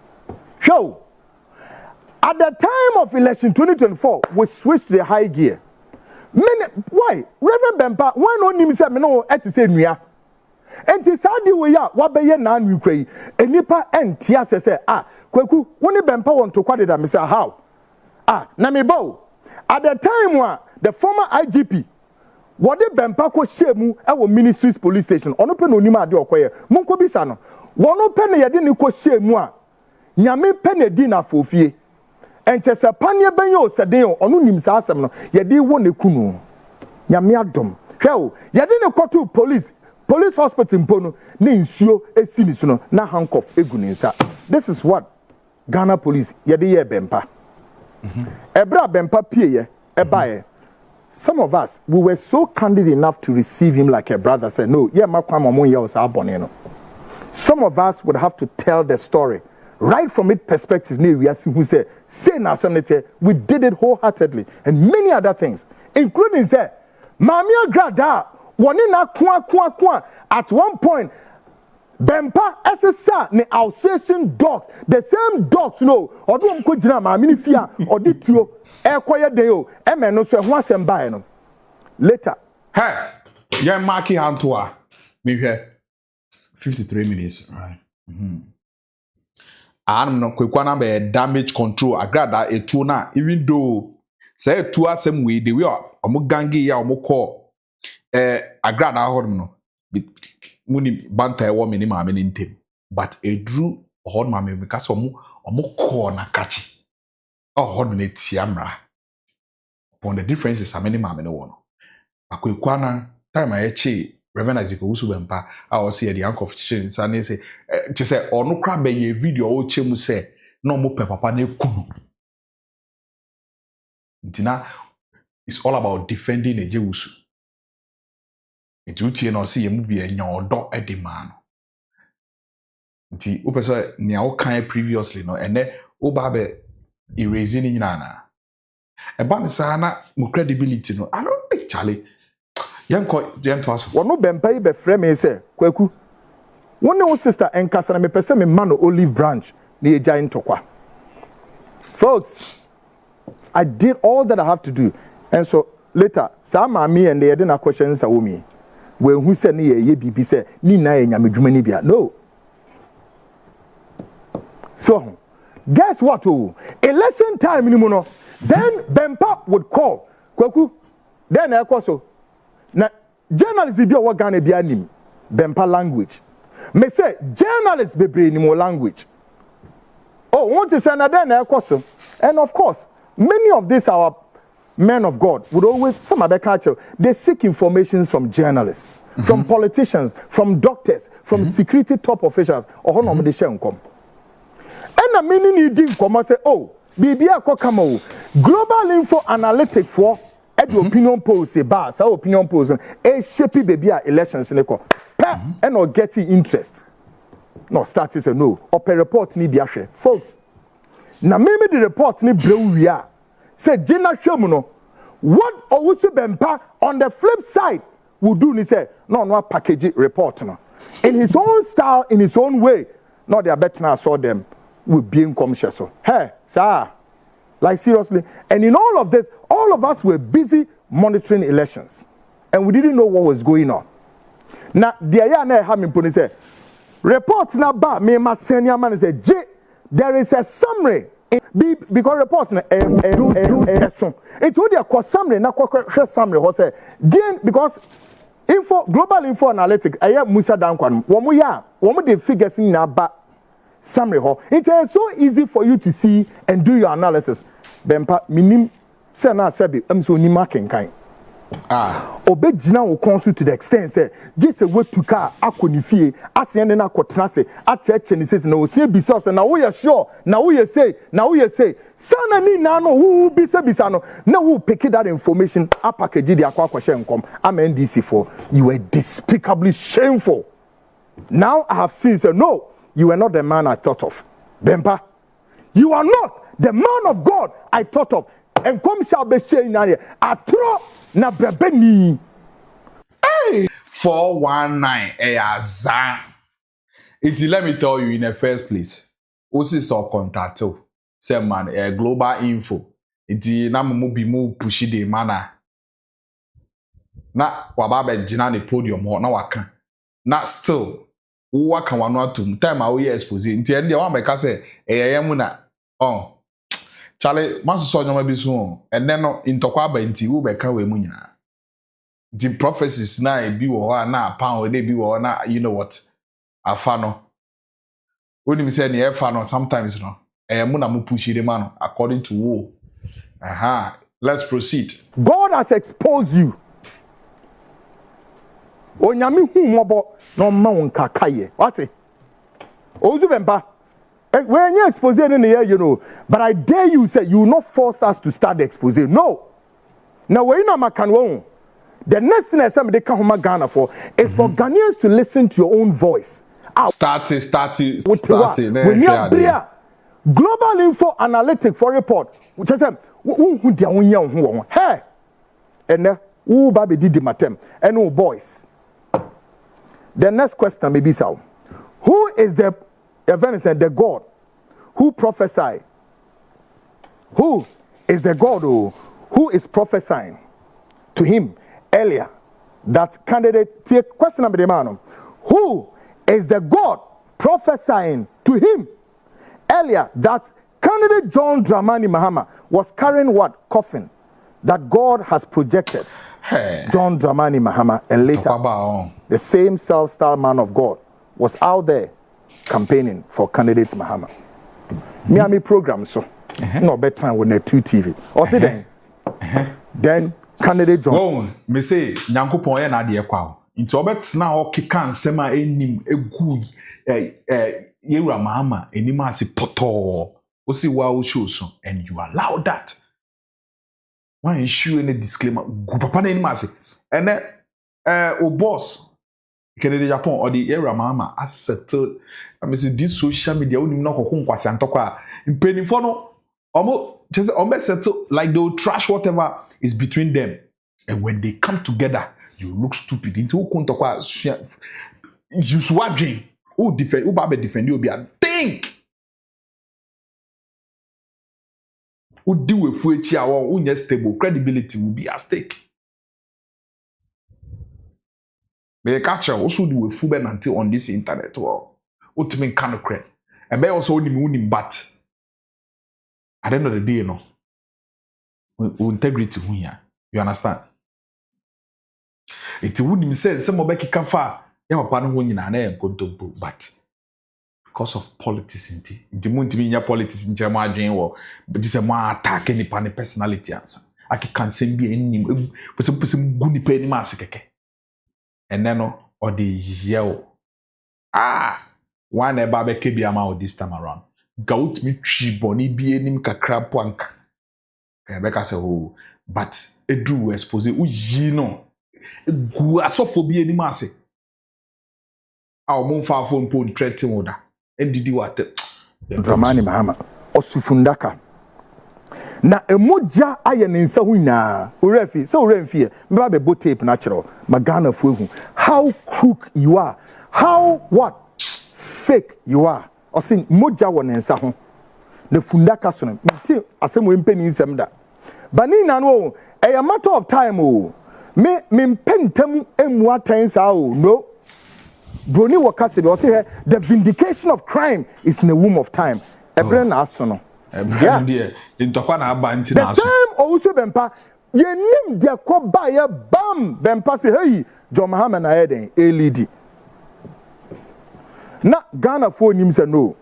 Show. At the time of election 2024, we switched the high gear. Why? Rev Bempah, why no nim say me no et say nua. Enti sadi we ya wa be ye na anu krai. Enipa entia say Kwaku, woni Bempah want to kwade da me say how? Na me bow. At the time the former IGP what the Bempah ko shemu e ministries police station ono pe no nima ade okoye monko bisa no wono pe ne yede ni ko shemu a nyame pe ne di na fofie ente se panie benye o seden ono nim sa asem no yede wo ne kunu nyame adom hwe o yede ne koto police hospital mpono ne nsuo esini so no na handcuff egu ne nsa. This is what Ghana police yede ye Bempah ebra Bempah pie ye ebaye. Some of us, we were so candid enough to receive him like a brother. Say, no, yeah, some of us would have to tell the story right from its perspective, we are who say na assemblity, we did it wholeheartedly, and many other things, including say, Mamia Grada, one in a kwa. At one point, Bempah SSR ne Alsatian dogs, the same dogs, no, or don't go to Mamini Fia or did you acquire deo, no so once and buy no. Later. Hey, yeah, Marky Antoa, me here 53 minutes, right? I'm not quick one be damage control. I grab that a tuna, even though say two are same way, the way I'm gangi ya call. I grab that horn no. Muni banta wo me ni ma me ni ntem. But a drew horn ma me because omo call na catchy. Oh, horn me tiamra. Upon the differences, I many ma me no one. Akwa time I che Rev Owusu Bempah, I was here the uncle of Chins, and they say, to say, or no crab a video or chemu say, no more papa ne kunu. It's all about defending a Jewusu. It's uti no see a movie and your dog at the man. Nti upesa nia o kan previously no and then obabe erasing nana. E ban sa na mo credibility no. I don't think Charlie. Yanko Jentos. One no Bempah be frame me say, Kwaku. One no sister and Casana me pese me man olive branch near giant tokwa. Folks, I did all that I have to do. And so later, some are me and they didn't questions a woman. When who said ye BB say, ni na nyamedwumani bia. No. So, guess what? Oh, election time ni no. Then Bempah would call. Kwaku. Then I call so. Now, journalists be what Ghana be anim Bempah language. Me say journalists be bring more language. Oh, want to say another na question. And of course, many of these our men of God would always some other culture. They seek information from journalists, from politicians, from doctors, from security top officials. Or how they share come. And the meaning you did come say, oh, BBA ko come global info analytics for. The opinion polls say bar, so opinion polls a shapey baby elections in the and not getting interest. No, start is a no. Or per report ni be share. Folks. Now maybe the report ni blow we are. Say Jenna Shomuno. What Owusu Bempah on the flip side would do ni say no package report no. In his own style, in his own way. No, they are better now saw them with being conscious. Hey, sir. Like seriously. And in all of this, all of us were busy monitoring elections. And we didn't know what was going on. Now, the ayana having put say, report now ba me ma senior man say, there is a summary. Because report na it would be a summary, na summary what say, because global info analytics, I have Musa Dankwan, one the figures in ba summary ho. It is so easy for you to see and do your analysis. Bempah minim say na sabi so ni marking kind. Obejina wo konsu to the extent say just a way to car akoni fie asien na akotena se a church ni say na o say bisa so na wo ye sure na wo ye say sana ni na no who bisa no na who pick that information a package the akwa nkom am NDC for you were despicably shameful. Now I have seen say no, you were not the man I thought of. Bempah, you are not the man of God I thought of. And come shall be saying here. I throw na brebeni. Hey, 419 azan. Let me tell you in the first place. Osi so contact say man global info. Iti na mo bi mo pushi de mana. Na wababa jina ne podium ho na waka. Na still waka wanu atum time a we expose. Iti ende wa meka say eyeyemu na Charlie, maso nyoma bi so and then no intokwa ba nti wo beka we mu nyina. The prophecies na e bi wo ho na pound e bi wo na you know what afa no. When you say na afa no sometimes no mu na mu push the man according to wo. Let's proceed. God has exposed you. Onyame hu mobo no ma won kakaye. What? Owusu Bempah. When you expose in the air, you know, but I dare you say you will not force us to start the expose. No. Now when you the next thing I say they come home Ghana for is for Ghanaians to listen to your own voice starting. When you are Global Info Analytic for report, which is who dia won hey and who baby did the matem and who boys. The next question maybe so. Who is the event said the God who prophesied? Who is the God who is prophesying to him earlier that candidate? Question number the man. Who is the God prophesying to him earlier that candidate John Dramani Mahama was carrying what coffin that God has projected? Hey. John Dramani Mahama, and later the same self-styled man of God was out there campaigning for candidate Mahama. Miami program so no better with the 2TV. Or say then candidate John. Go me say Nyankopon ye na de kwa. Nti obetna o keka nsema enim egu Yewura Mahama enim ase poto. O see wa o show so and you allow that. Why issue any disclaimer? Papa na enim ase. And o boss Kennedy Japan or the Yewura Mahama has settled. I mean, this social media only no kokun kwase antokwa. Mpenifo no just almost settle like they'll trash whatever is between them. And when they come together, you look stupid. Into kuntokwa you swagging. Who defend you be a think. Who deal with fuechi our own stable credibility will be at stake. May catch also do with full until on this internet well. What mean kind of credit. And may also only but at the end of the day, you know, integrity here. You understand? It wouldn't say some of Becky Kafa, you have a partner when you are but because of politics in the moon to me, your politics in Germany, or but this is a more attack any personality answer. I can't say be any but some person good penny massacre. And then or the yell. One eba beke bi ama this time around. Gout me tree boni bi enim kakra pwank. Rebecca say oh, but edu expose u yi no. Gu asofo bi enim ase. A mo fa phone pon threaten oda. Endidi what? Dramani Mahama osufundaka. Na emoja aye ne nsa hu nyina. Orefi, so oremfi. Me ba be bo tape natural. Magana fu hu. How crook you are. How what? Fake you are. Or saying moja won ensa ho. The fundaka sono. Mti asem we mpeni nsem da. Bani na no a matter of time o. Me mpentem emu atensa o. No. Broni wakase be say the vindication of crime is in the womb of time. Ebre na asono. Yeah. Intokwa na aba nti na aso. The same Owusu Bempah yenim de koba ye bam Bempah say hey John Mahama na eden LED. Na Ghana for nim say no.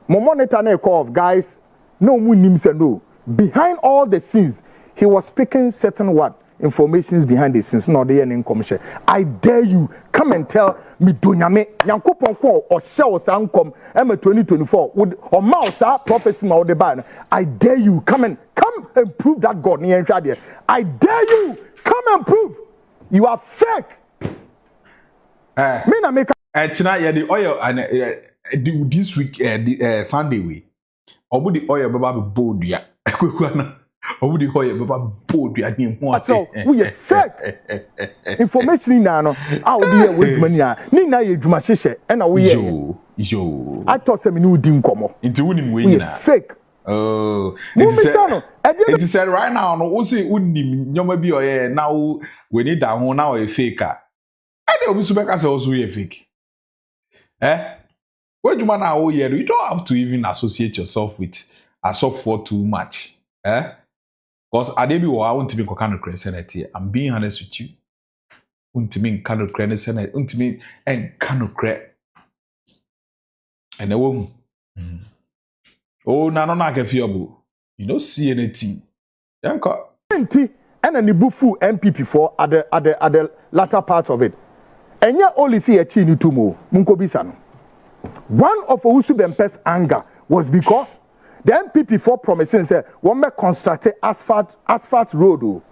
Mo monitor na call of guys no mu nim say no. Behind all the scenes he was speaking certain what informations behind the scenes no dey any commission. I dare you come and tell me donyame Yankopon ko o hye sankom em 2024 with o mouse prophecy ma o de ban. I dare you come and prove that God ni enhwa there. I dare you come and prove you are fake. Me na make China yeah the oil and this week Sunday we obu the oil baba be bold ya kwekwana obu the oil baba bold ya ni ho so we fake information na no a we dey we dwuma ni na ye dwuma hyehyɛ e na we yo I thought say me no di nkomo nti wunim we nyina fake oh it is said right now no we say unim nyoma bi oye na we need that ho na we fake a dey obi so beka say also we fake. What you now you don't have to even associate yourself with a software too much. Because I didn't want to be kind of credit. I'm being honest with you. Want to be kind of credit want to be and kind of credit. And the woman. Oh, no, can feel you don't see anything. And an ibufu MPP for at the latter part of it. And yet only see a chini tumo, Munkobisano. One of Owusu Bempah's anger was because the MPP for promising said one may construct asphalt road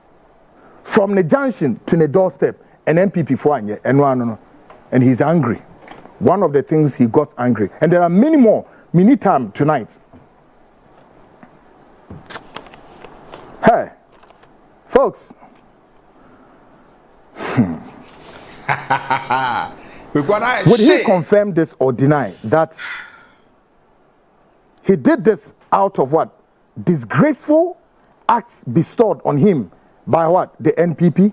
from the junction to the doorstep and MPP for and he's angry. one of the things he got angry. And there are many more. We need time tonight. Hey, folks. Would he confirm this or deny that he did this out of what? Disgraceful acts bestowed on him by what? The NPP?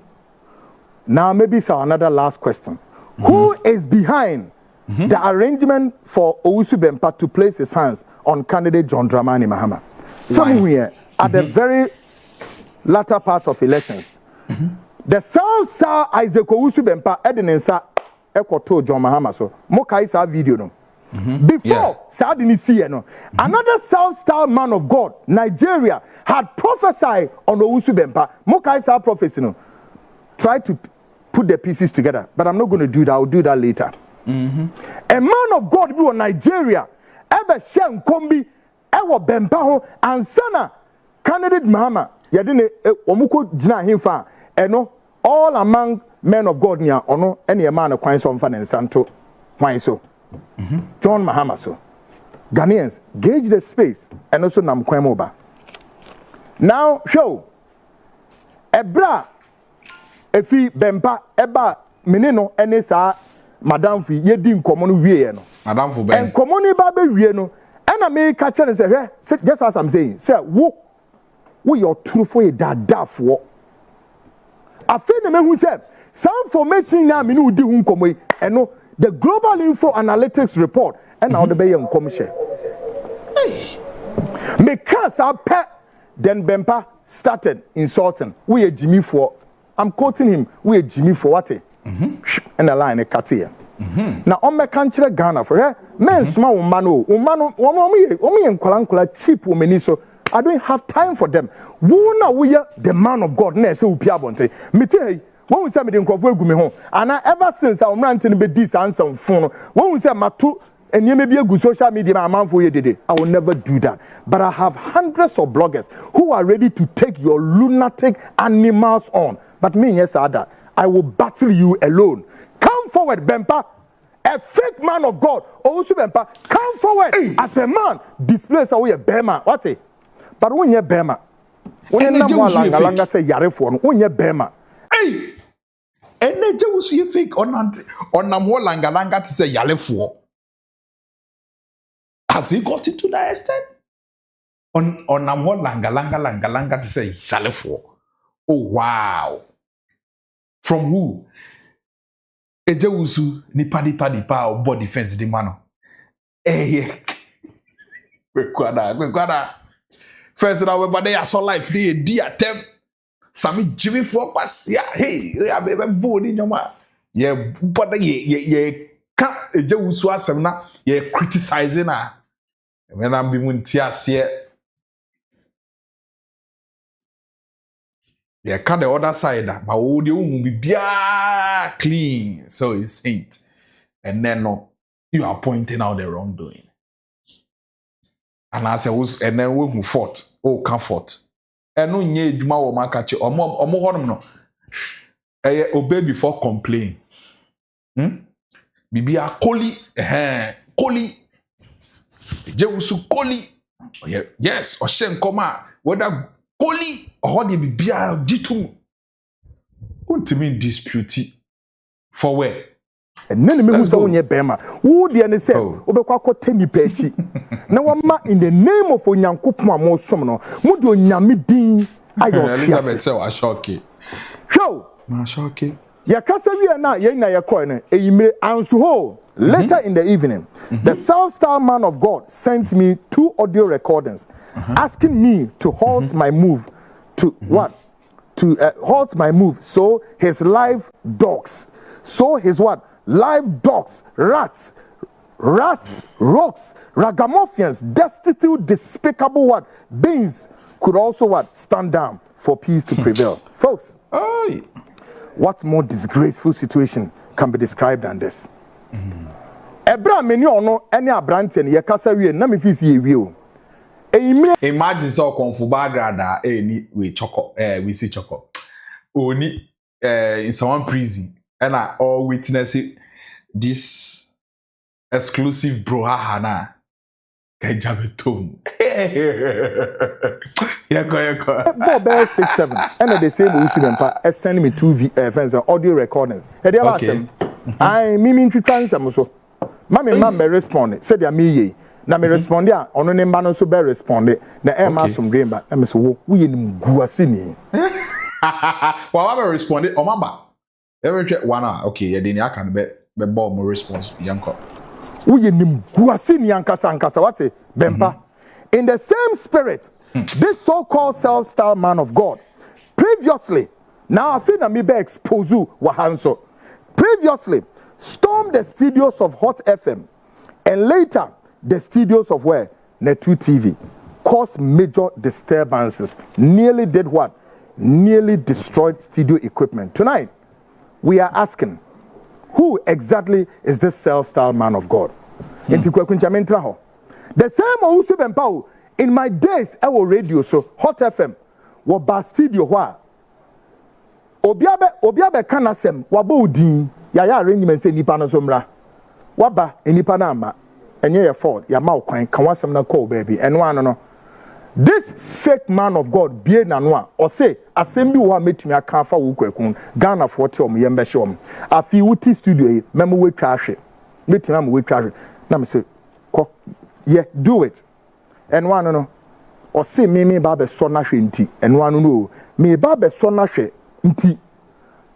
Now maybe it's another last question. Who is behind the arrangement for Owusu Bempah to place his hands on candidate John Dramani Mahama? Somewhere at the very latter part of elections, the South Star Isaac Owusu Bempah Edinensa Ekoto John Mahama so Mokai sa video no. Before Sadini see no, another South Star man of God, Nigeria, had prophesied on Owusu Bempah. Mokai sa prophecy no. Try to put the pieces together, but I'm not going to do that. I'll do that later. A man of God be on Nigeria, ever shen kombi, ever Bempah and sana candidate Mahama. Yadine omuko jina himfa eno all among men of God nia ono any a man of kwan so mfa nsanto kwan so John Mahama so Ghanaians gauge the space and also nam kwan mo ba now show ebra efi Bempah eba menino ene sa madam fi yedi nkomo no wie no madam fu ben nkomo ni ba be wie no ena me ka kire say just as I'm saying say we your truthful dadafo afi na mehu say some information na me no di hu nkomo yi eno the global info analytics report and now the be nkom share me can sa pe then Bempah started insulting we a Jimmy for I'm quoting him we a Jimmy for what and a line a cut here now on my country Ghana for men small woman woman and kola cheap women so I don't have time for them. Who now we are the man of God? Ne so upia bonte. Me tell when we say me dey nkofo egu me ho. And ever since I'm ranting be this answer phone. When we say matu enye be egu social media my man for ye dede. I will never do that. But I have hundreds of bloggers who are ready to take your lunatic animals on. But me yes Ada, I will battle you alone. Come forward, Bempah. A fake man of God, Owusu Bempah, come forward as a man. Display away a Bema. What it? But when you Bema, when you langa say yare for when you Bema. Hey, and the Jews you fake on Namo langa to say yale for. Has he got it to that extent? On Namo langa to say yale for. Oh wow. From who? A Jewusu ni padi pa or body defense the mano. Eh, Kwada. First now but they are so life they dear them. Sami Jimmy for pass yeah hey yeah baby board in your ma. Yeah but ye can't a Jewusu asem na ye criticizing na. When I'm being here. Yeah, can the other side but audio will be clean, so it's ain't. And then no, you are pointing out the wrongdoing. And I say was and then we fought, comfort. And no nye juma wo makachi omo honom no. Obey before complain. Bibi a koli Jewusu koli. Yes, or shen koma whether koli or the bibia ditum. What mean dispute for where? And none me who don't ye Bema. Who the any say obekwa teni pechi. Na wama in the name of Onyankopon amosom no. Mu de onyame din ayo. Elizabeth say wa shocky. Show. Ma shocky. Ya kasa wi na ye na ye koy no eyimre anso ho. Later in the evening, the South Star man of God sent me 2 audio recordings asking me to halt my move to what? To halt my move. So his live dogs. So his what? Live dogs, rats, rocks, ragamuffins, destitute, despicable what? Beings could also what? Stand down for peace to prevail. Folks, what more disgraceful situation can be described than this? Ebra meni ono any abrante ne yakasa wie na me fisi ye wie o. Imagine so konfuba grada ni we choko we see choko. Oni in someone prison and I all witness this exclusive bro hana. Kajabetum. Yako. Bob 6-7. And the same Owusu Bempah send me 2 fans audio recordings. Okay. I mean to transfer so. Mama me respond. Said ya me na me respond ya ono ne mba no so be respond. Na e ma some green ba. Em so wo ye nim guase ni. Wa ma respond o maba. Every one okay, ya dey aka be ball mo response yanko. Wo ye nim guase ni ankasa what say Bempah. In the same spirit, this so-called self-styled man of God previously, now I feel that me be expose you wahanso. Previously stormed the studios of Hot FM and later the studios of where? Netu TV, caused major disturbances, nearly did what? Nearly destroyed studio equipment. Tonight, we are asking, who exactly is this self-styled man of God? The same Owusu Bempah in my days, I was radio, so Hot FM, was bar studio where? Obiabe kanasem, wabo udin. Yaya arrangement say nipa no somra waba enipa na ama enye your fault ya ma kwan kan wasem na call baby eno ano no this fake man of God bie na no a o say asem bi wo metumi aka fa wo kwakun Ghana for te om yembe shom afi wuti studio yi memo we twa hwe metumi am we twa hwe na me say ko yeah do it eno ano no o say me ba be so na hwe nti eno ano no me ba be so na hwe nti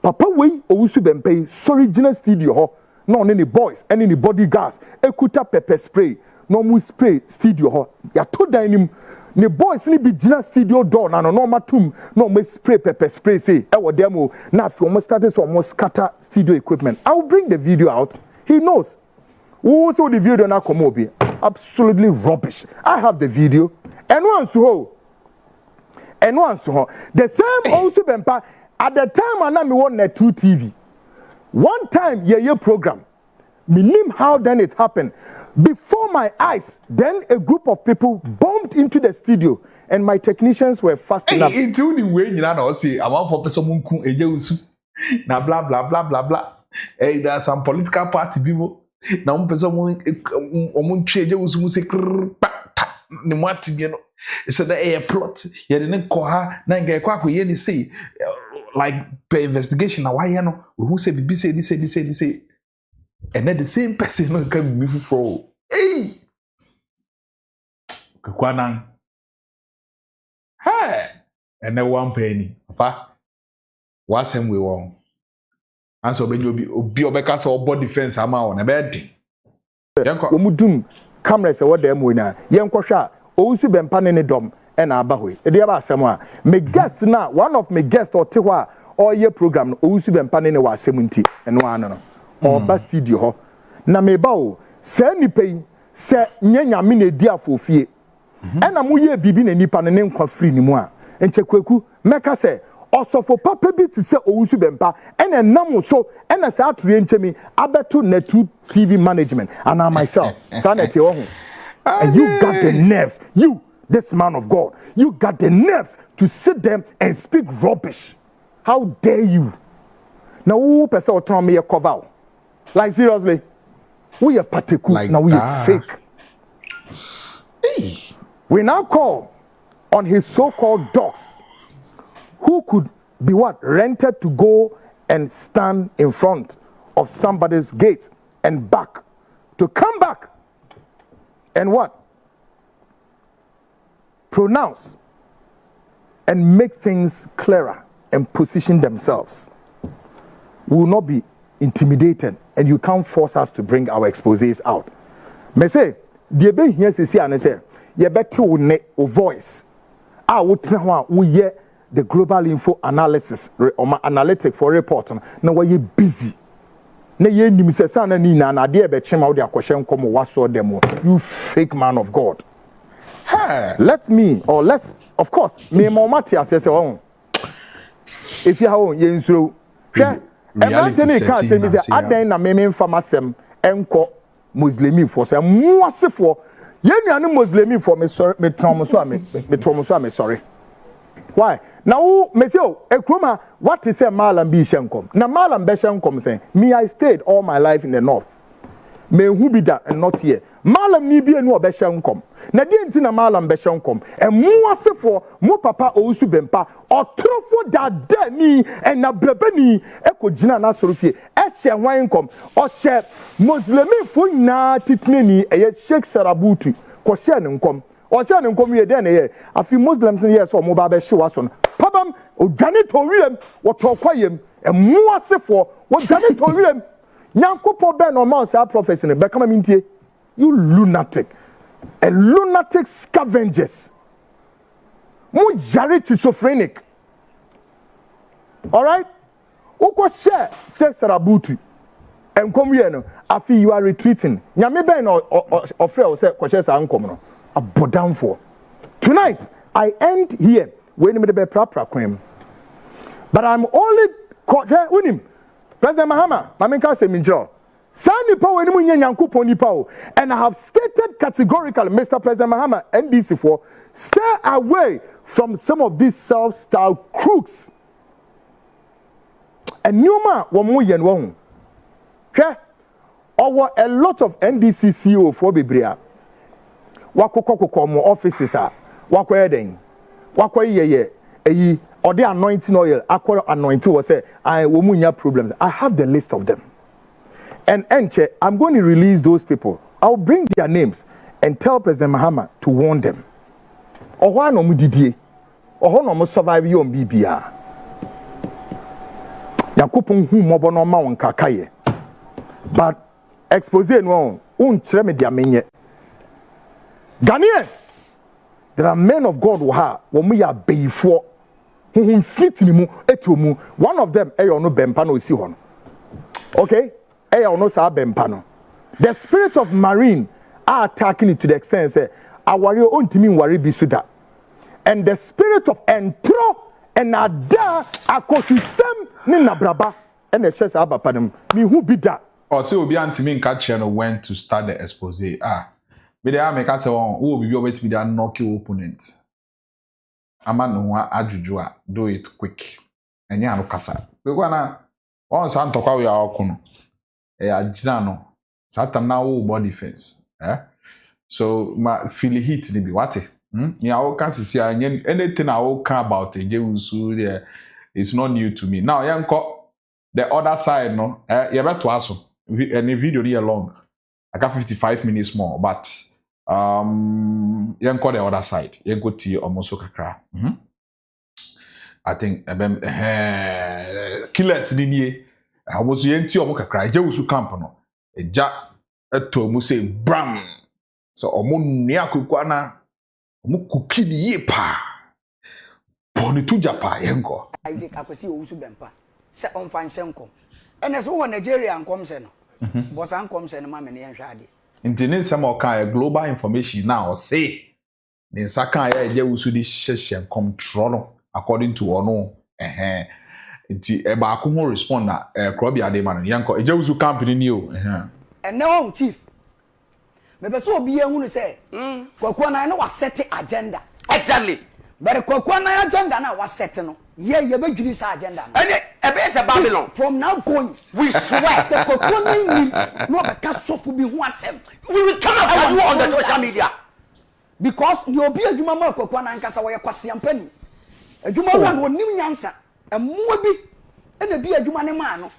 Papa wey Owusu Bempah original studio ho no any boys any bodyguards ekuta pepper spray no mu spray studio ho ya to dan nim ne boys ni bi gina studio door na no matum no mo spray pepper spray say e wo dem o na fi almost started so almost scatter studio equipment. I will bring the video out. He knows. Who saw the video na come obi absolutely rubbish. I have the video and once ho the same Owusu Bempah. At the time, I was Netu TV. One time, your program, me name how then it happened. Before my eyes, then a group of people bumped into the studio, and my technicians were fast enough. Into the way you know, say, I want for person who ejusu, na blah blah blah blah blah. Hey, there are some political party people. Now, person who ejusu say, ni mwati bieno. So the air plot, you didn't call her. Na nge Kwaku Annan say. Like per investigation now why you know who say BBC say and then the same person no can be for hey Kwaku Annan hey and then 1 penny papa what's him we won and so when obi obeka so board defense ama on e be yanko omudum cameras e wode am na yanko hwa Owusu Bempah ne dom and abahwe e dey ba asem a me guest na one of me guest or tewa or ye program Owusu Bempah ne wa asem nti eno ano no or ba studio ho na me ba o se nipa se nyanyame na di afofie ena mo ye bibi na nipa ne nkwa free ni mu a enche Kwaku meka se osofo papa bi ti se Owusu Bempah ena nam so ena sa atore nchemi abeto Netu TV management and I myself sanete ho and you got the nerves this man of God, you got the nerves to sit there and speak rubbish. How dare you? Now, who person tell me a cover? Like seriously, we are particular. Like now we are fake. Hey. We now call on his so-called dogs, who could be what rented to go and stand in front of somebody's gate and back to come back and what? Pronounce and make things clearer and position themselves. We will not be intimidated and you can't force us to bring our exposés out. Me say, the be here say and say, you better o voice. We hear the global info analysis or analytic for report. Now we busy. Na ye nim se sana ni na na de be chema wo de akwhye nkom waso dem you fake man of God. Hey. Let's of course me Matias say oh if you have ye nsuro hwe e can say me say adan na me mfamasem enko muslimi for say muasefo ye nuane muslimi for me sorry me tromo so me sorry why now me say ekroma what is say malam bi hyenkom na malam be hyenkom say me I stayed all my life in the north me who be that and not here malam ni bi enu obehye nkom na die nti na malam behye nkom emu asefo mo papa Owusu Bempah otrofo dada ni na brebani ekogina na sorofie ehye hwan nkom ohye muslimi fo na titneni eye Sheikh Sarabutu ko hye ne nkom ohye ne nkom ye den ye afi muslims ye so mo ba behye waso no pabam odwane to wiem wotokwayem emu asefo wodwane to wiem nyankopo ben normal say prophecy ne be kama mintie. You lunatic. A lunatic scavengers. Mu jare schizophrenic. All right? Uko share Sarabutu. And come here no. Afi you are retreating. Nyame ben ofre o say ko share sa ankom no. Abodam for. Tonight I end here. When me be pra kwem. But I'm only unim. President Mahama, Mamenka say minjro. Sani pa we ni munye nyankopon nipa o. And I have stated categorically, Mr. President Mahama, NBC for stay away from some of these self-styled crooks. And Numa womu yen won. Okay? Or a lot of NDC CEO for Bibria. Wako mo offices are. Wako eden. Wako ye. Or the anointing oil. Aqua anointing was say I womunya problems. I have the list of them. And Enche, I'm going to release those people. I'll bring their names and tell President Mahama to warn them. Or why no mudidie? Or no mo survive you on BBA? Yakupun hu mobono ma won kakaye. But expose no unchre me dia menye. Ghanaians, there are men of God who ha wo mu ya beifo. Who fit ni mu etumu. One of them no Bempah no si hon. Okay? The spirit of marine are attacking it to the extent say awari ontimi nwari bi suda. And the spirit of entro and ada akotusem ni nabraba and the chest abapadem me who be that. Or say obi antimi nka che when to start the expose. Me dey make say who obi obet be that knock your opponent. Ama no wa ajuju a do it quick. Enye anu kasa. Because na once antokwa we akono. No. Satam na wo body defense. So ma feel heat ni bi wate. Ya o can see anything I will care about Owusu there is not new to me. Now yanko the other side no you better aso any video here long. I got 55 minutes more but yanko the other side. Yanko ti almost kakra. I think killers ni nie almost yenti omo kakra Owusu camp no eja eto mu say bram so omo nua Kwaku Annan omo kukini ye pa poni tu japa yenko Isaac akwesi Owusu Bempah se on fan senkom ene so wo Nigeria nkom se no bo san nkom se no ma me ne hwa ade intine some of global information now say the saka ya Owusu di hyehye nkom tro no according to ono nti e ba ko ho respond na krobia de man yanko Owusu company ni o ene on chief me be so obi ehunu se Kwaku Annan na wa set agenda exactly but Kwaku Annan agenda na wa set no ye be dwiri sa agenda no ene e be se Babylon from now going we swear se Kwaku Annan no be ka sofu bi ho asem we will come after you on the social media because you obi adwuma ma Kwaku Annan kasa wo ye kwasiampani adwuma wa no nim nyansa emuwa bi ena bi adwuma ne ma no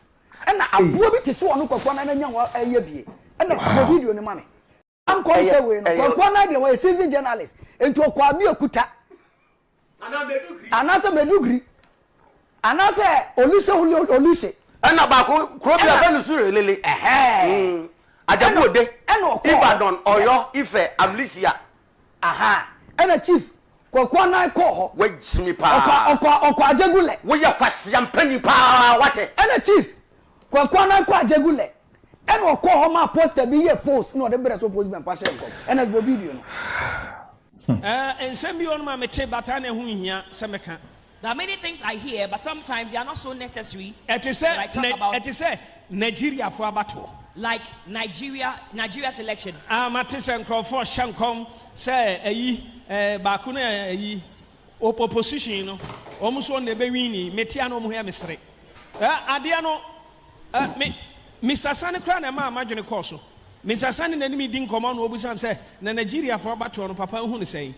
ena aboa bi tese wo no Kwaku Annan nya wo eye bie ena sa video ne ma me anko say we no Kwaku Annan de wo season journalist ento kwa bi okuta anase medugri anase oluse ena ba ko krobia ba nusure lele ajabode ena Ibadan Oyo Ife Amnesia ena chief Kwaku Annan ko ho we jimi pa okwa ajegule we ya kwasiampani pa wate ena chief Kwaku Annan ko ajegule ena okọ ho ma poster bi ye post no de bre so post Bempah share nko ena bo video no ensem bi on ma mete batane hu hia se meka. There are many things I hear, but sometimes they are not so necessary. It is Nigeria for abato. Like Nigeria's election. Matisen Crawford Shankom say ba ku na opposition no almost on the bewini metia no mo hia mesre. Adia no Mr. Sane kra na ma adwene course. Mr. Sandy na me din command no obusam say na Nigeria for bato no papa hu ne say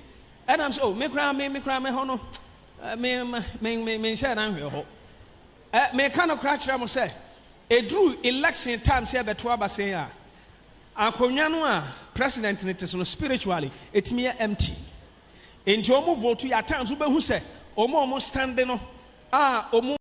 and I'm so me kra me ho no me share na hwe ho me ka no kra kira mo say e drew election time say beto aba say a akonwa no a president ne te so no spiritually etimi empty enti omo vote ya times wo be hu say omo stand no omo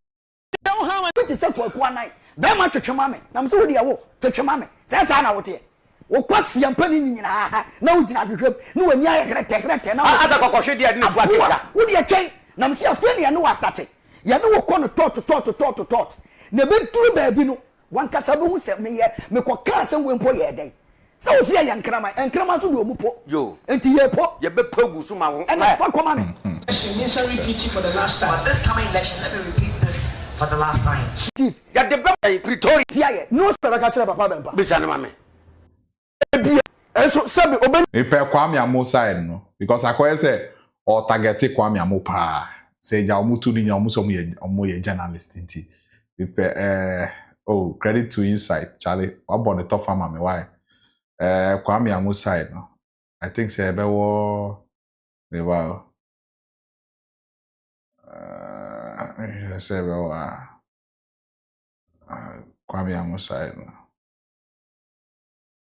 don how we te say Kwaku Annan be ma twetwema me na me say wo dia wo twetwema me say sa na wo te wo kwasi ampani nyina na wo gina hwehwem na wani aye krete na ada kokoshe dia ni bua keka wo dia twɛn na me say afɛ ne no wastate ya no wo kɔ no tot na be turu ba bi no wan kasa be hu sɛ me kɔ ka sɛ wo mpo yɛ dɛn sɛ wo se yɛ nkrama so de omu po yo enti ye po ye be pogu so ma wo ɛna fa kɔma me Yes, I repeat it for the last time. But this coming election, let me repeat this for the last time. Chief, ya de be Pretoria tiaye no spera ka kire papa Bempah bisa ne ma me eso sabe oben Me pe Kwame Amo side no because akoye say or target Kwame Amo pa say ja omu tu ni omu so omu ye journalist nti me pe credit to Insight Charlie about the top farmer me why Kwame Amo side no I think say be wo me wa say be wo Kwame Amo side no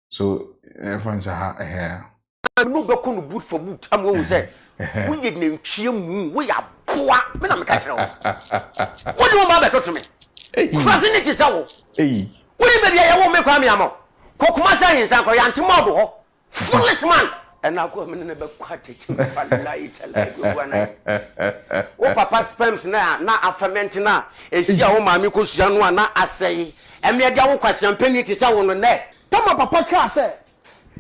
so everyone's no be ko no boot for boot am wo say wo ye ne ntwie mu wo ya boa me na me ka kire wo wo de wo ba beto to me kwasi ti sa wo wo ni be dia ye wo me Kwame Amo kokoma sa yin san ko ya ntimo do ho foolish man and I go me ne be kwa techi wallahi tala go na wo papa spams na afament na esia wo maami ko sua no na asai eme dia wo kwasi ampani ti sa wo no ne Tama papa ka say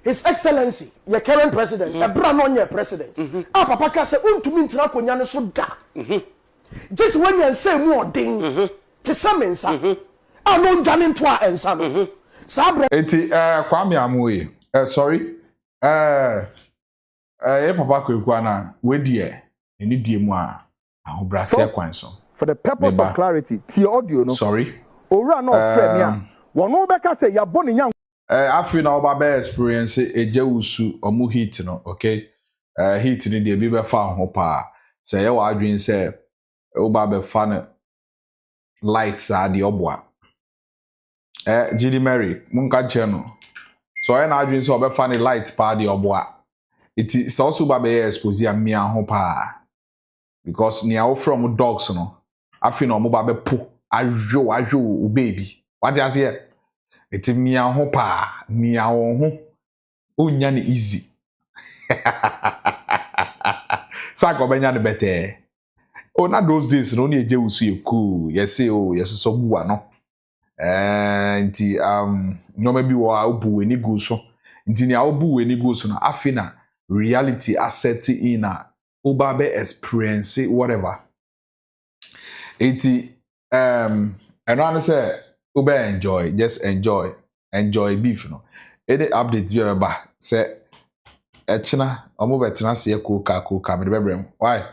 His Excellency, your current president, a brand on your president. Papa ka say untumi ntira konya ne so da. Just when you say more ding, to some insa. No janin to a ensa no. Sabre. Eti Kwame Amo ye. Sorry. Papa Kwaku Annan we die eni die mu a ahobrase kwan so. For the purpose of clarity, ti audio no. Sorry. Owura no friend ya. Wono be ka say ya boni nya afi na oba be experience ejewusu omu heat no okay heat ni de bi be fa ho pa say ye wa adwen say oba be fa no lights are the obwa Gidi Mary munka che no so ye na adwen say oba fa no light pa the obwa it is also ba be expose am mia ho pa because near from dogs no afi na omo ba be po ajo baby what you say eti mia ho pa mia ho onya ne easy sako benya ne bete o na those days no na eje usu eku yes so buwa no nti nyoma bi wo obu eni go so nti ne obu eni go so na afina reality asset in na oba be experience whatever eti and say ube enjoy, just enjoy beef no. Any updates be eba say echina omo betina se koka me bebrem. Why?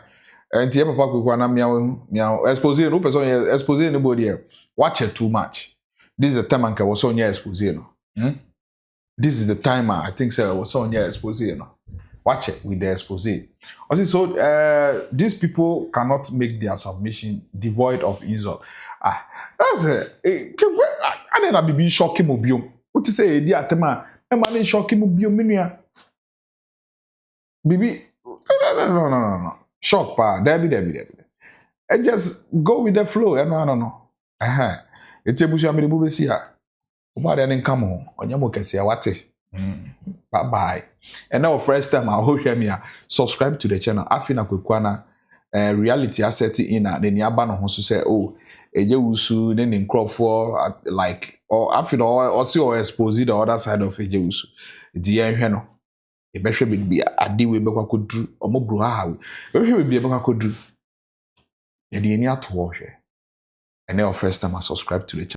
Enti e papa Kwaku Annan miao expose no person expose anybody here. Watch it too much. This is the time anka was on your expose no. This is the time I think say was on your expose no. Watch it with the expose. Also so these people cannot make their submission devoid of insult. That's it. I didn't be shocking mobium. What to say, dear Tema? I'm not shocking mobium, minia. Bibi, no. Shock, pa, Debbie. I just go with the flow. I don't know. It's a bush. I'm going to move here. What then come home? On your mocha say what? Bye. And now, first time I hope you subscribe to the channel. I feel like Kwaku reality asset in the Niabano who say, oh. Ejewusu then in crop for like or after or see or expose the other side of Ejewusu. The no. E be hwe be ade we be kwakodru omo bru ha we. E hwe be kwakodru. E de ani ato hwe. And now first time I subscribe to the channel.